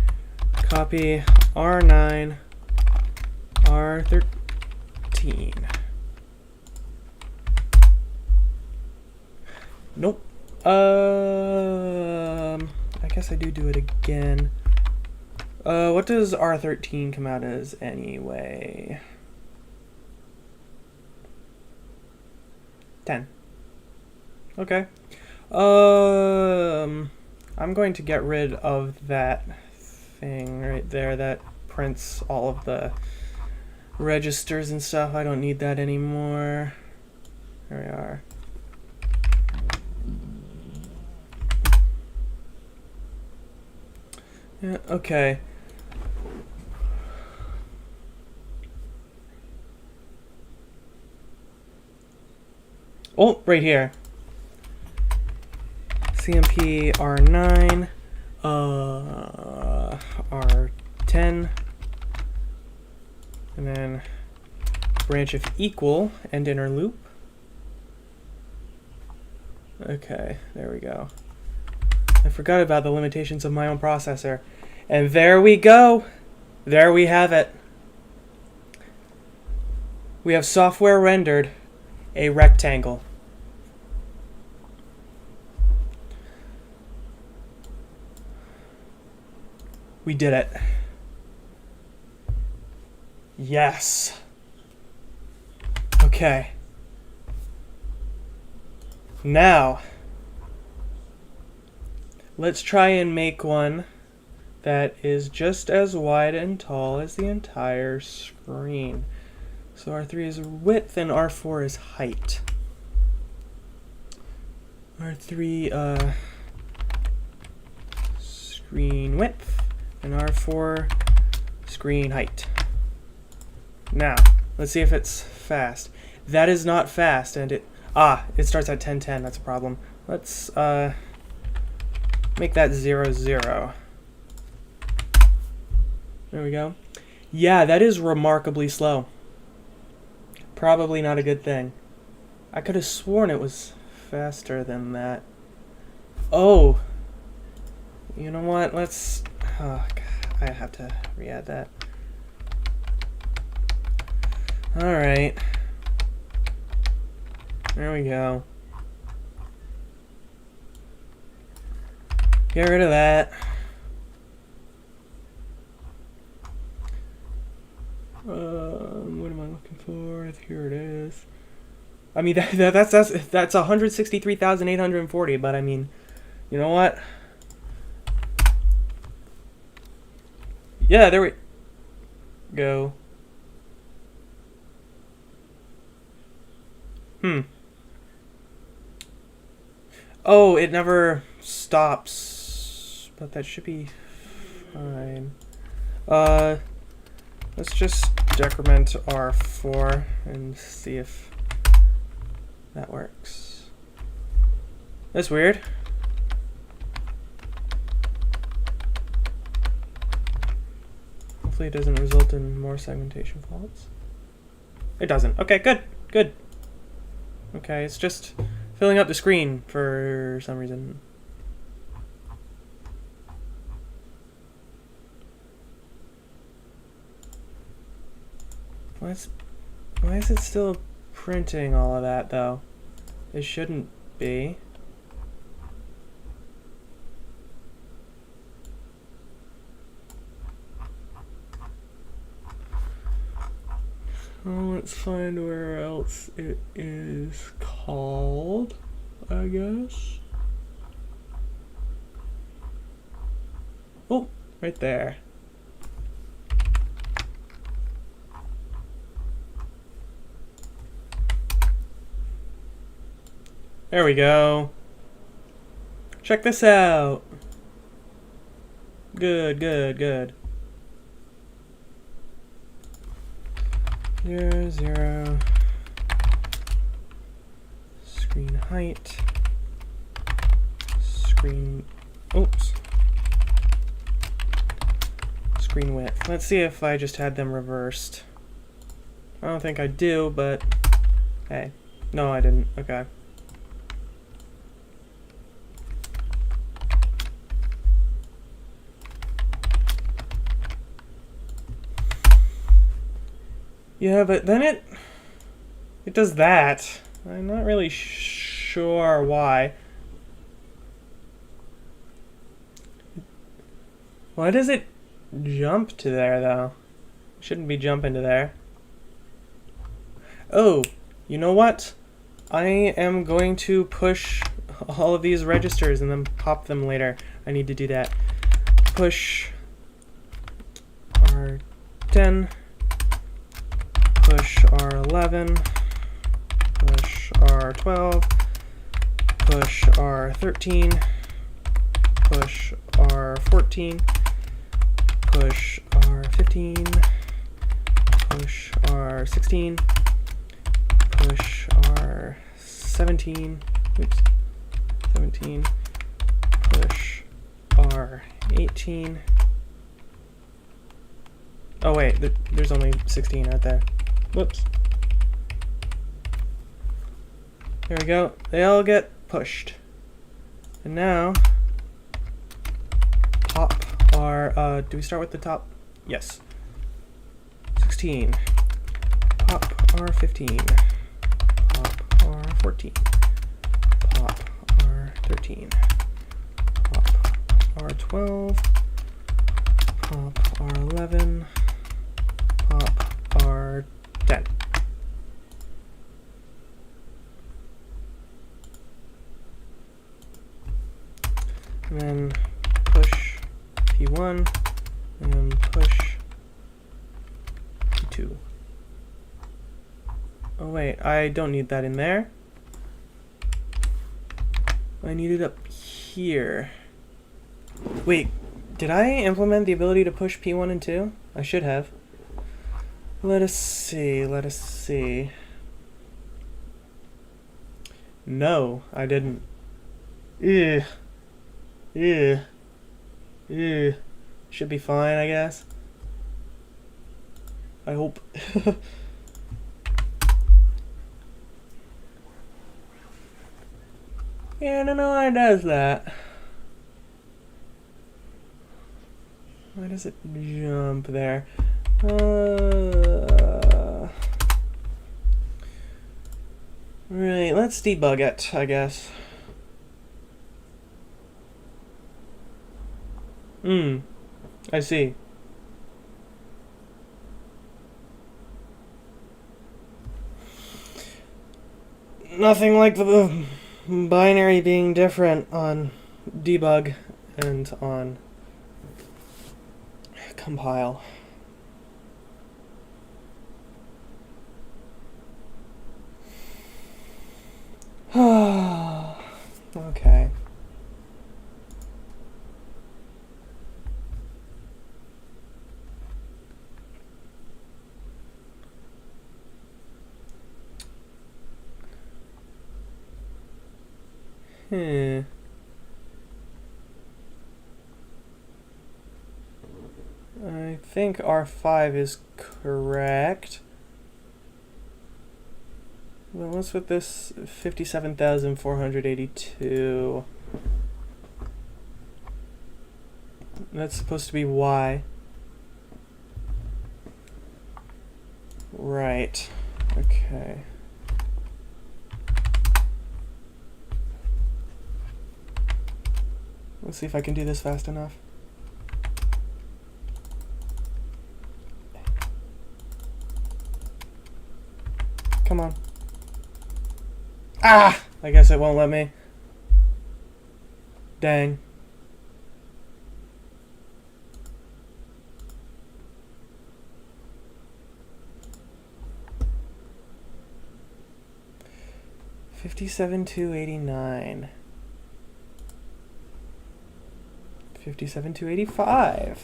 Copy R9, R13. Nope. I guess I do it again. What does R13 come out as anyway? 10. Okay. I'm going to get rid of that thing right there that prints all of the registers and stuff. I don't need that anymore. There we are. Yeah, okay. Oh, right here. CMP R9, R10, and then branch if equal and inner loop. Okay, there we go. I forgot about the limitations of my own processor. And there we go. There we have it. We have software rendered a rectangle. We did it. Yes. Okay. Now, let's try and make one that is just as wide and tall as the entire screen. So R3 is width and R4 is height. R3 screen width and R4 screen height. Now, let's see if it's fast. That is not fast, and it starts at 1010. That's a problem. Let's make that 0, 0. There we go. Yeah, that is remarkably slow. Probably not a good thing. I could have sworn it was faster than that. Oh. You know what? Let's... Oh, God. I have to re-add that. Alright. There we go. Get rid of that. What am I looking for? Here it is. I mean, that's 163,840, but I mean, you know what? Yeah, there we go. Oh, it never stops. But that should be fine. Let's just decrement R4 and see if that works. That's weird. Hopefully it doesn't result in more segmentation faults. It doesn't. Okay, good. Good. Okay, it's just filling up the screen for some reason. Why is it still printing all of that, though? It shouldn't be. Well, let's find where else it is called, I guess. Oh, right there. There we go. Check this out. Good, good, good. 0, 0. Screen height. Screen. Oops. Screen width. Let's see if I just had them reversed. I don't think I do, but hey. No, I didn't. Okay. Yeah, but then it does that. I'm not really sure why. Why does it jump to there, though? It shouldn't be jumping to there. Oh, you know what? I am going to push all of these registers and then pop them later. I need to do that. Push R10. Push R11, push R12, push R13, push R14, push R15, push R16, push R17, oops, 17, push R18. Oh wait, there's only 16 right there. Whoops. There we go. They all get pushed. And now, pop our, do we start with the top? Yes. 16. Pop R15. Pop R14. Pop R13. Pop R12. Pop R11. Pop R10. And then push P1 and push P2. Oh wait, I don't need that in there. I need it up here. Wait, did I implement the ability to push P1 and 2? I should have. Let us see, let us see. No, I didn't. Ew. Ew. Ew. Should be fine, I guess. I hope. Yeah, I don't know why it does that. Why does it jump there? let's debug it, I guess. I see. Nothing like the binary being different on debug and on compile. Okay. I think R5 is correct. Well, what's with this 57,482? That's supposed to be Y. Right. Okay. Let's see if I can do this fast enough. Come on. Ah! I guess it won't let me. Dang. $57,289. $57,285.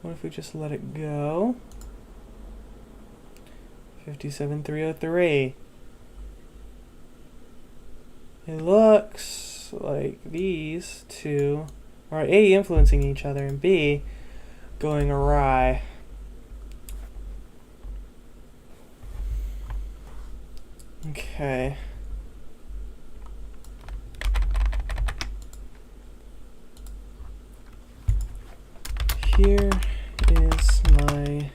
What if we just let it go? $57,303. It looks like these two are A, influencing each other, and B, going awry. Okay. Here is my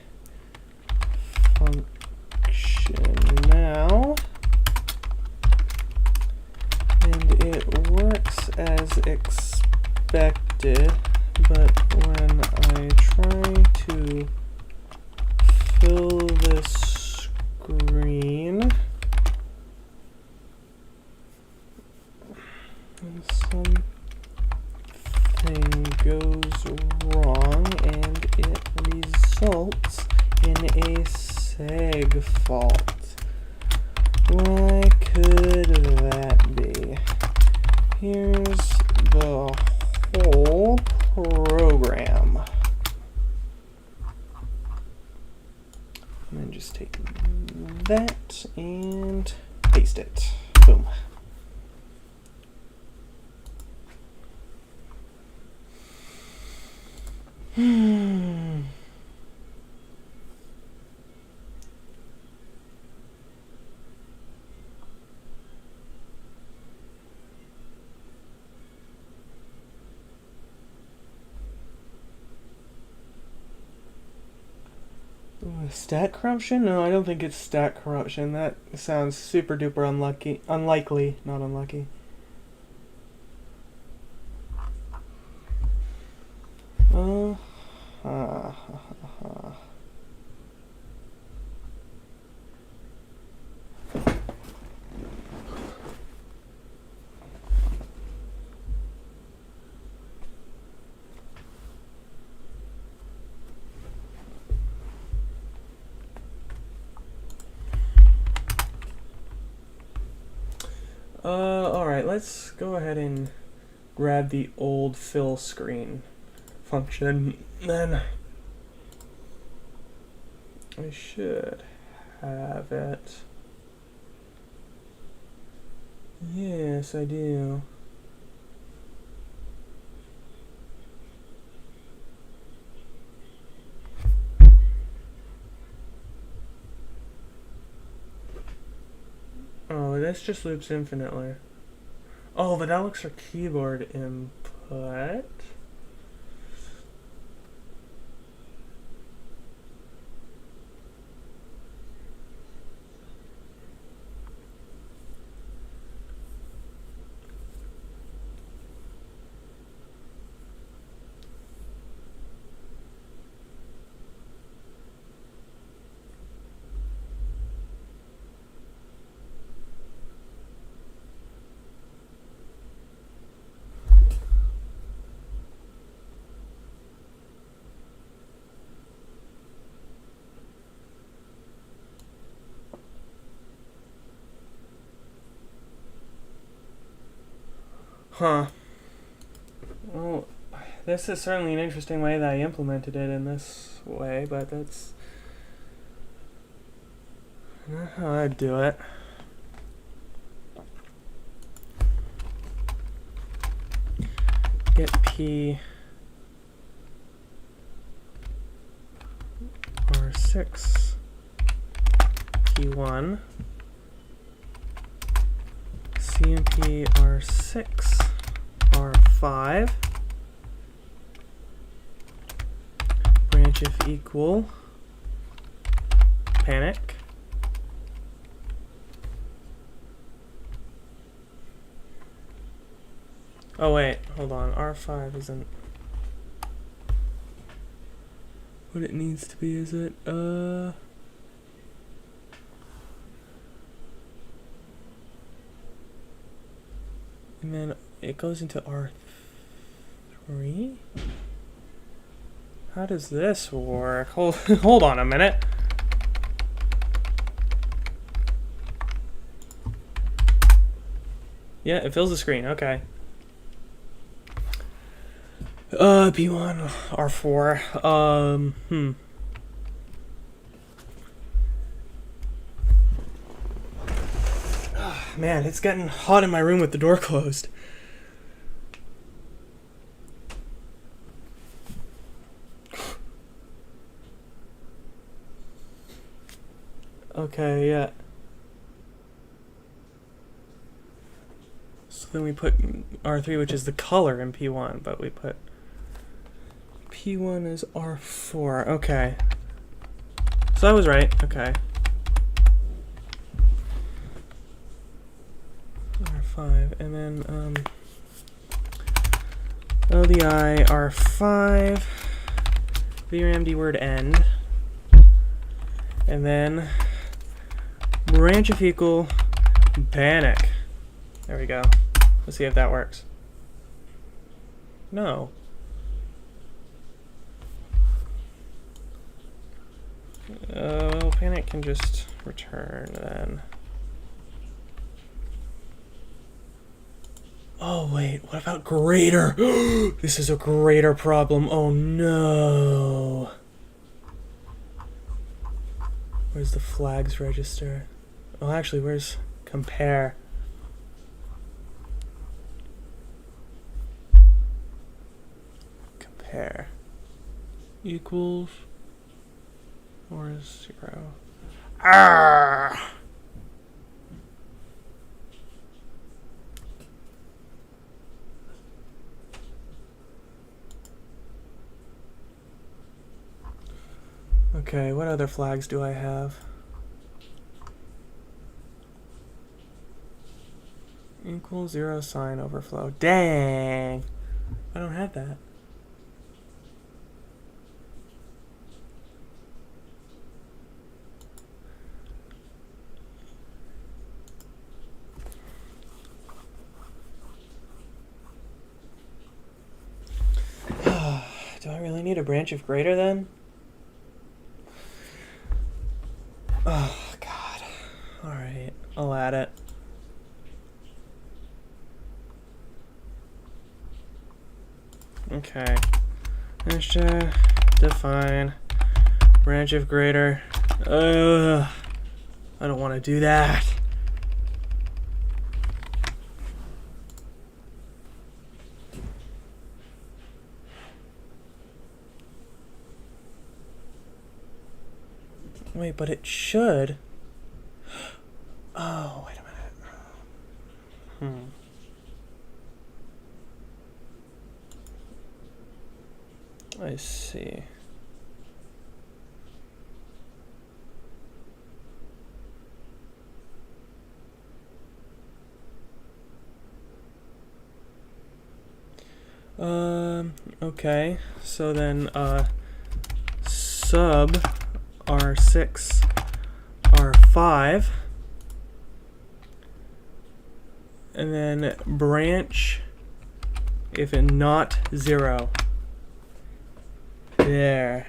function now, and it works as expected, but when I try to fill this screen, something goes wrong and it results in a seg fault. Why could that be? Here's the whole program. And then just take that and paste it. Boom. Stat corruption? No, I don't think it's stat corruption. That sounds super duper unlikely, not unlucky. Alright, let's go ahead and grab the old fill screen function. Then I should have it. Yes, I do. Oh, this just loops infinitely. Oh, but that looks for keyboard input. Huh. Well, this is certainly an interesting way that I implemented it in this way, but that's not how I'd do it. Get P R6 P1 CMP R6 R5 branch if equal panic oh wait, hold on, R5 isn't what it needs to be, is it? And then it goes into R3? How does this work? Hold on a minute. Yeah, it fills the screen, okay. P1, R4, Man, it's getting hot in my room with the door closed. Okay, yeah. So then we put R3, which is the color, in P1, but we put P1 is R4. Okay. So I was right. Okay. R5. And then, LDI R5. VRAM dword end. And then branch if equal panic. There we go. Let's see if that works. No. Well, panic can just return then. Oh wait, what about greater? This is a greater problem. Oh no. Where's the flags register? Oh, actually, where's compare? Compare equals or is 0? Ah! Okay, what other flags do I have? Equals 0 sign overflow. Dang! I don't have that. Do I really need a branch of greater then? Oh, God. Alright, I'll add it. Okay. Hashtag define branch of greater. I don't want to do that. Wait, but it should. Oh, wait a minute. I see. Okay, so then sub R6 R5 and then branch if it not 0. There.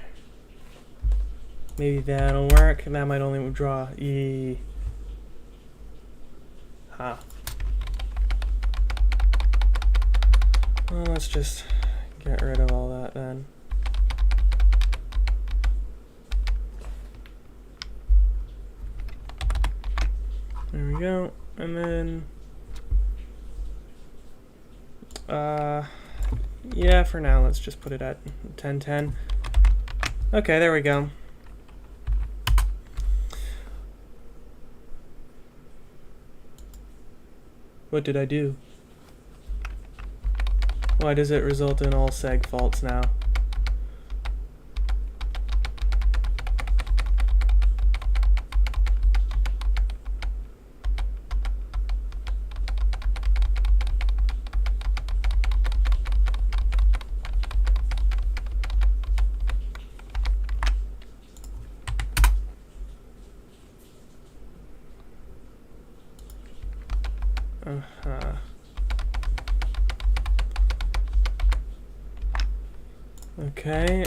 Maybe that'll work. That might only draw E. Huh. Well, let's just get rid of all that then. There we go. And then yeah, for now let's just put it at 1010. Okay, there we go. What did I do? Why does it result in all seg faults now? Uh-huh. Okay,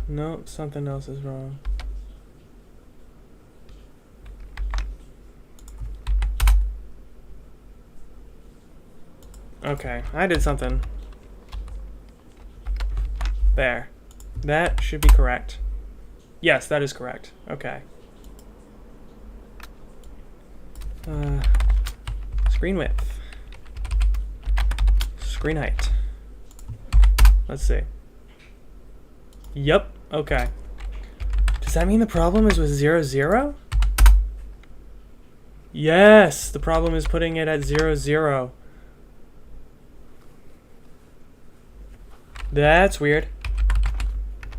no, something else is wrong. Okay, I did something. There. That should be correct. Yes, that is correct. Okay. Screen width. Screen height. Let's see. Yep, okay. Does that mean the problem is with 0, 0? Yes, the problem is putting it at 0, 0. That's weird.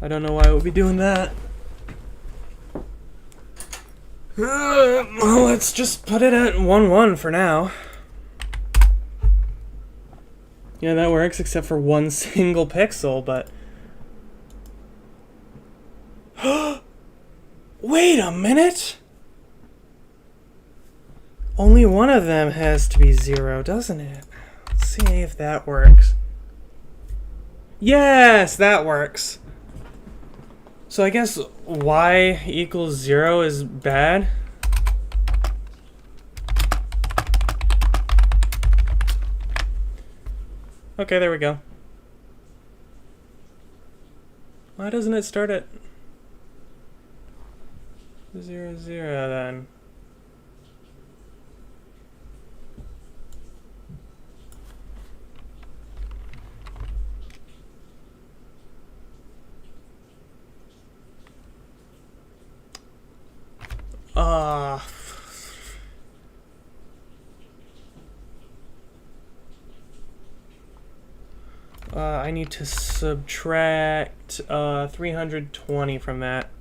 I don't know why I would be doing that. Well, let's just put it at 1, 1 for now. Yeah, that works, except for one single pixel, but... Wait a minute! Only one of them has to be 0, doesn't it? Let's see if that works. Yes, that works. So I guess y equals 0 is bad. Okay, there we go. Why doesn't it start at 0, 0 then? I need to subtract 320 from that.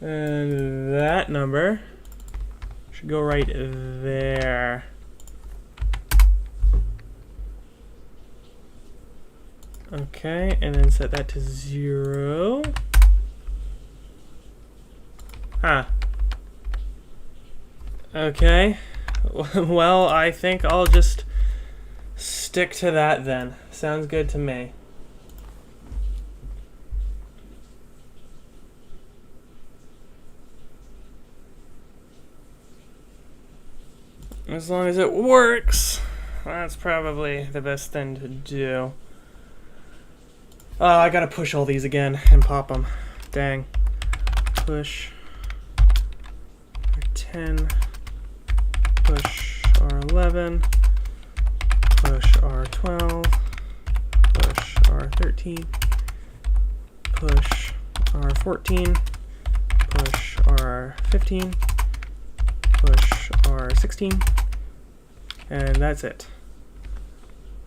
And that number should go right there. Okay, and then set that to 0. Huh. Okay. Well, I think I'll just stick to that then. Sounds good to me. As long as it works, that's probably the best thing to do. I gotta push all these again and pop them. Dang. Push R10. Push R11. Push R12. Push R13. Push R14. Push R15. Push R16. And that's it.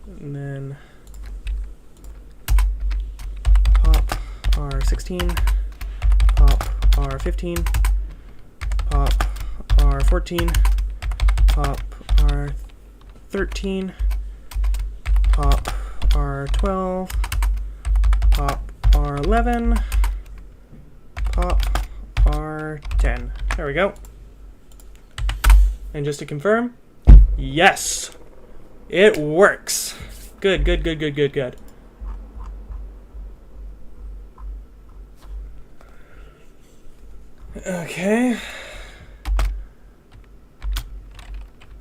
And then pop R16. Pop R15. Pop R14. Pop R13. Pop R12. Pop R11. Pop R10. There we go. And just to confirm, yes, it works. Good, good, good, good, good, good. Okay.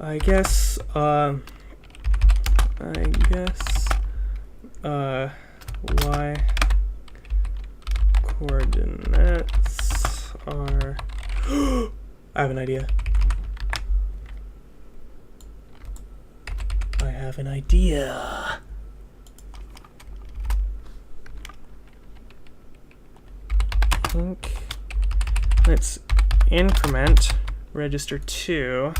I guess, y coordinates are... I have an idea. I think let's increment register 2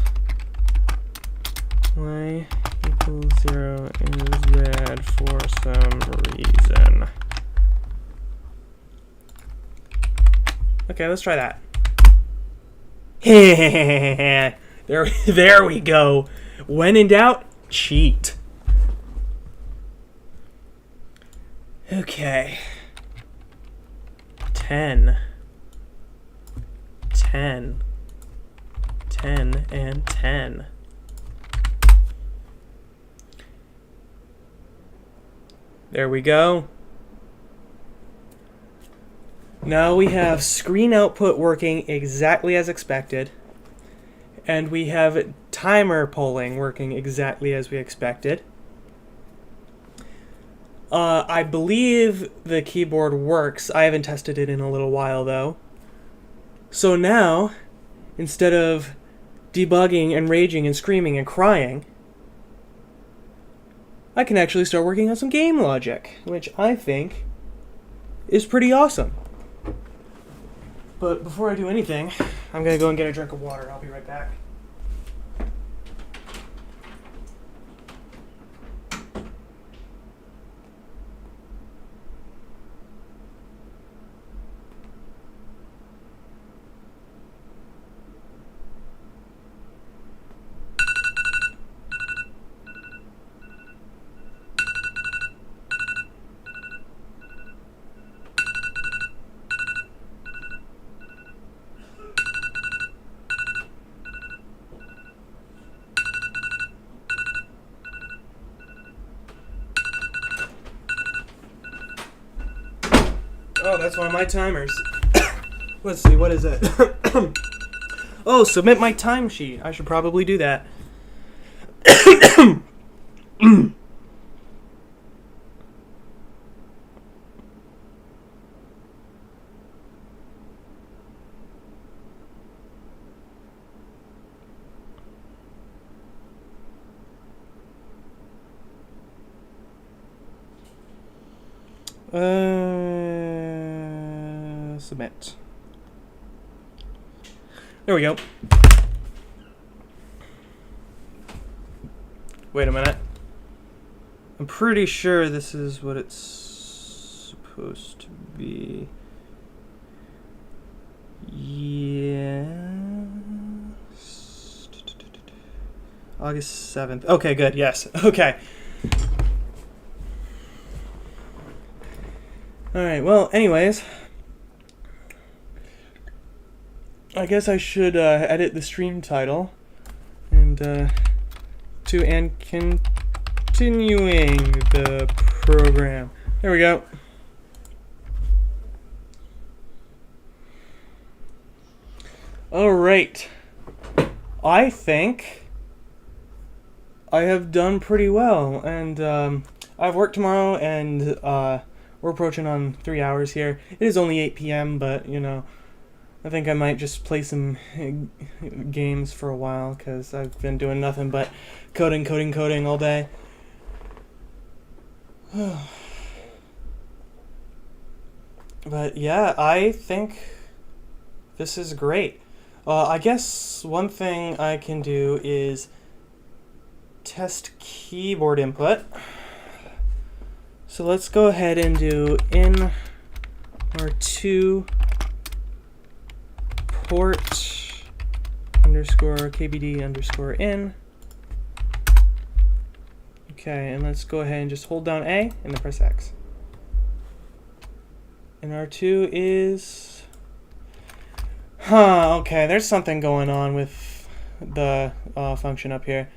y equals 0 in z for some reason. Okay, let's try that. There we go. When in doubt, cheat. Okay. 10, 10, 10, and 10. There we go. Now we have screen output working exactly as expected, and we have timer polling working exactly as we expected. I believe the keyboard works. I haven't tested it in a little while, though. So now, instead of debugging and raging and screaming and crying, I can actually start working on some game logic, which I think is pretty awesome. But before I do anything, I'm going to go and get a drink of water. I'll be right back. Oh, that's one of my timers. Let's see, what is it? Oh, submit my timesheet. I should probably do that. Submit. There we go. Wait a minute. I'm pretty sure this is what it's supposed to be. Yes. August 7th. Okay, good. Yes. Okay. Alright, well, anyways, I guess I should edit the stream title and to and continuing the program. There we go. Alright, I think I have done pretty well, and I have work tomorrow, and we're approaching on 3 hours here. It is only 8 p.m., but, you know, I think I might just play some games for a while, because I've been doing nothing but coding all day. But, yeah, I think this is great. I guess one thing I can do is test keyboard input. So let's go ahead and do in R2 port underscore KBD underscore in. Okay, and let's go ahead and just hold down A and then press X. And R2 is... okay, there's something going on with the function up here.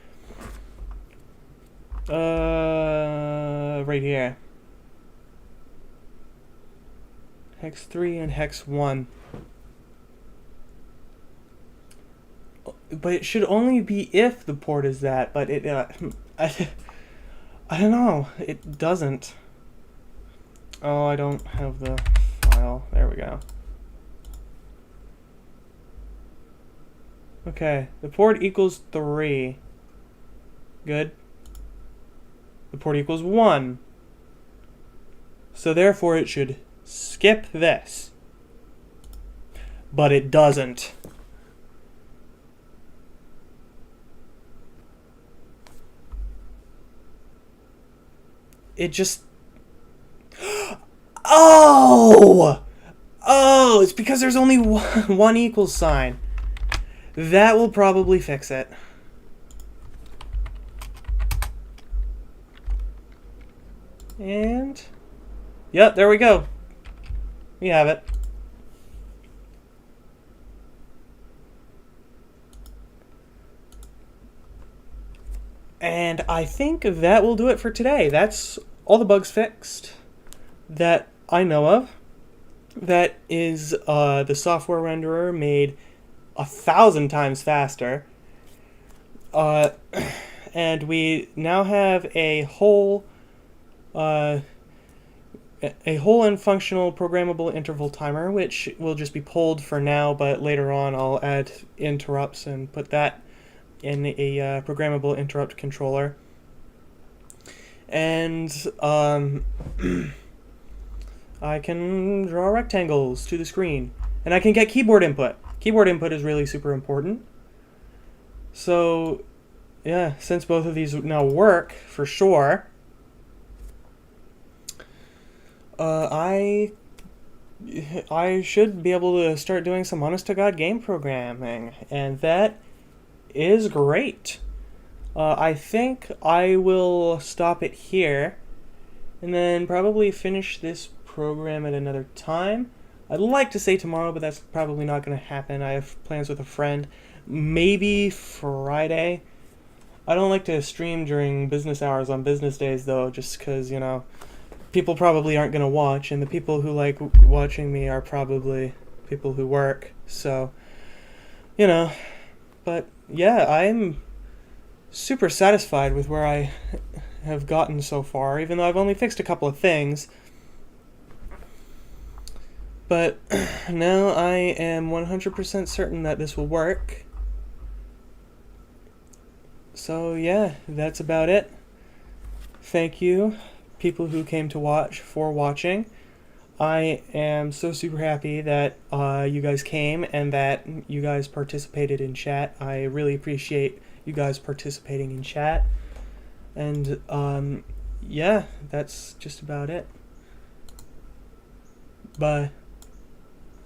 Right here. Hex 3 and hex 1. but it should only be if the port is that, but it, I don't know, it doesn't. Oh, I don't have the file. There we go. Okay, the port equals 3. Good. The port equals 1. So therefore it should skip this. But it doesn't. It just... Oh! Oh, it's because there's only one equals sign. That will probably fix it. And... Yep, there we go. We have it. And I think that will do it for today. That's all the bugs fixed that I know of. That is the software renderer made 1,000 times faster. And we now have a whole and functional programmable interval timer, which will just be pulled for now, but later on I'll add interrupts and put that in a programmable interrupt controller. And I can draw rectangles to the screen. And I can get keyboard input. Keyboard input is really super important. So, yeah, since both of these now work for sure, I should be able to start doing some honest-to-God game programming, and that is great. I think I will stop it here, and then probably finish this program at another time. I'd like to say tomorrow, but that's probably not going to happen. I have plans with a friend. Maybe Friday. I don't like to stream during business hours on business days, though, just because, you know, people probably aren't going to watch, and the people who like watching me are probably people who work, so, you know. But, yeah, I'm super satisfied with where I have gotten so far, even though I've only fixed a couple of things. But now I am 100% certain that this will work. So yeah, that's about it. Thank you, people who came to watch, for watching. I am so super happy that you guys came and that you guys participated in chat. I really appreciate you guys participating in chat. And yeah, that's just about it. Bye.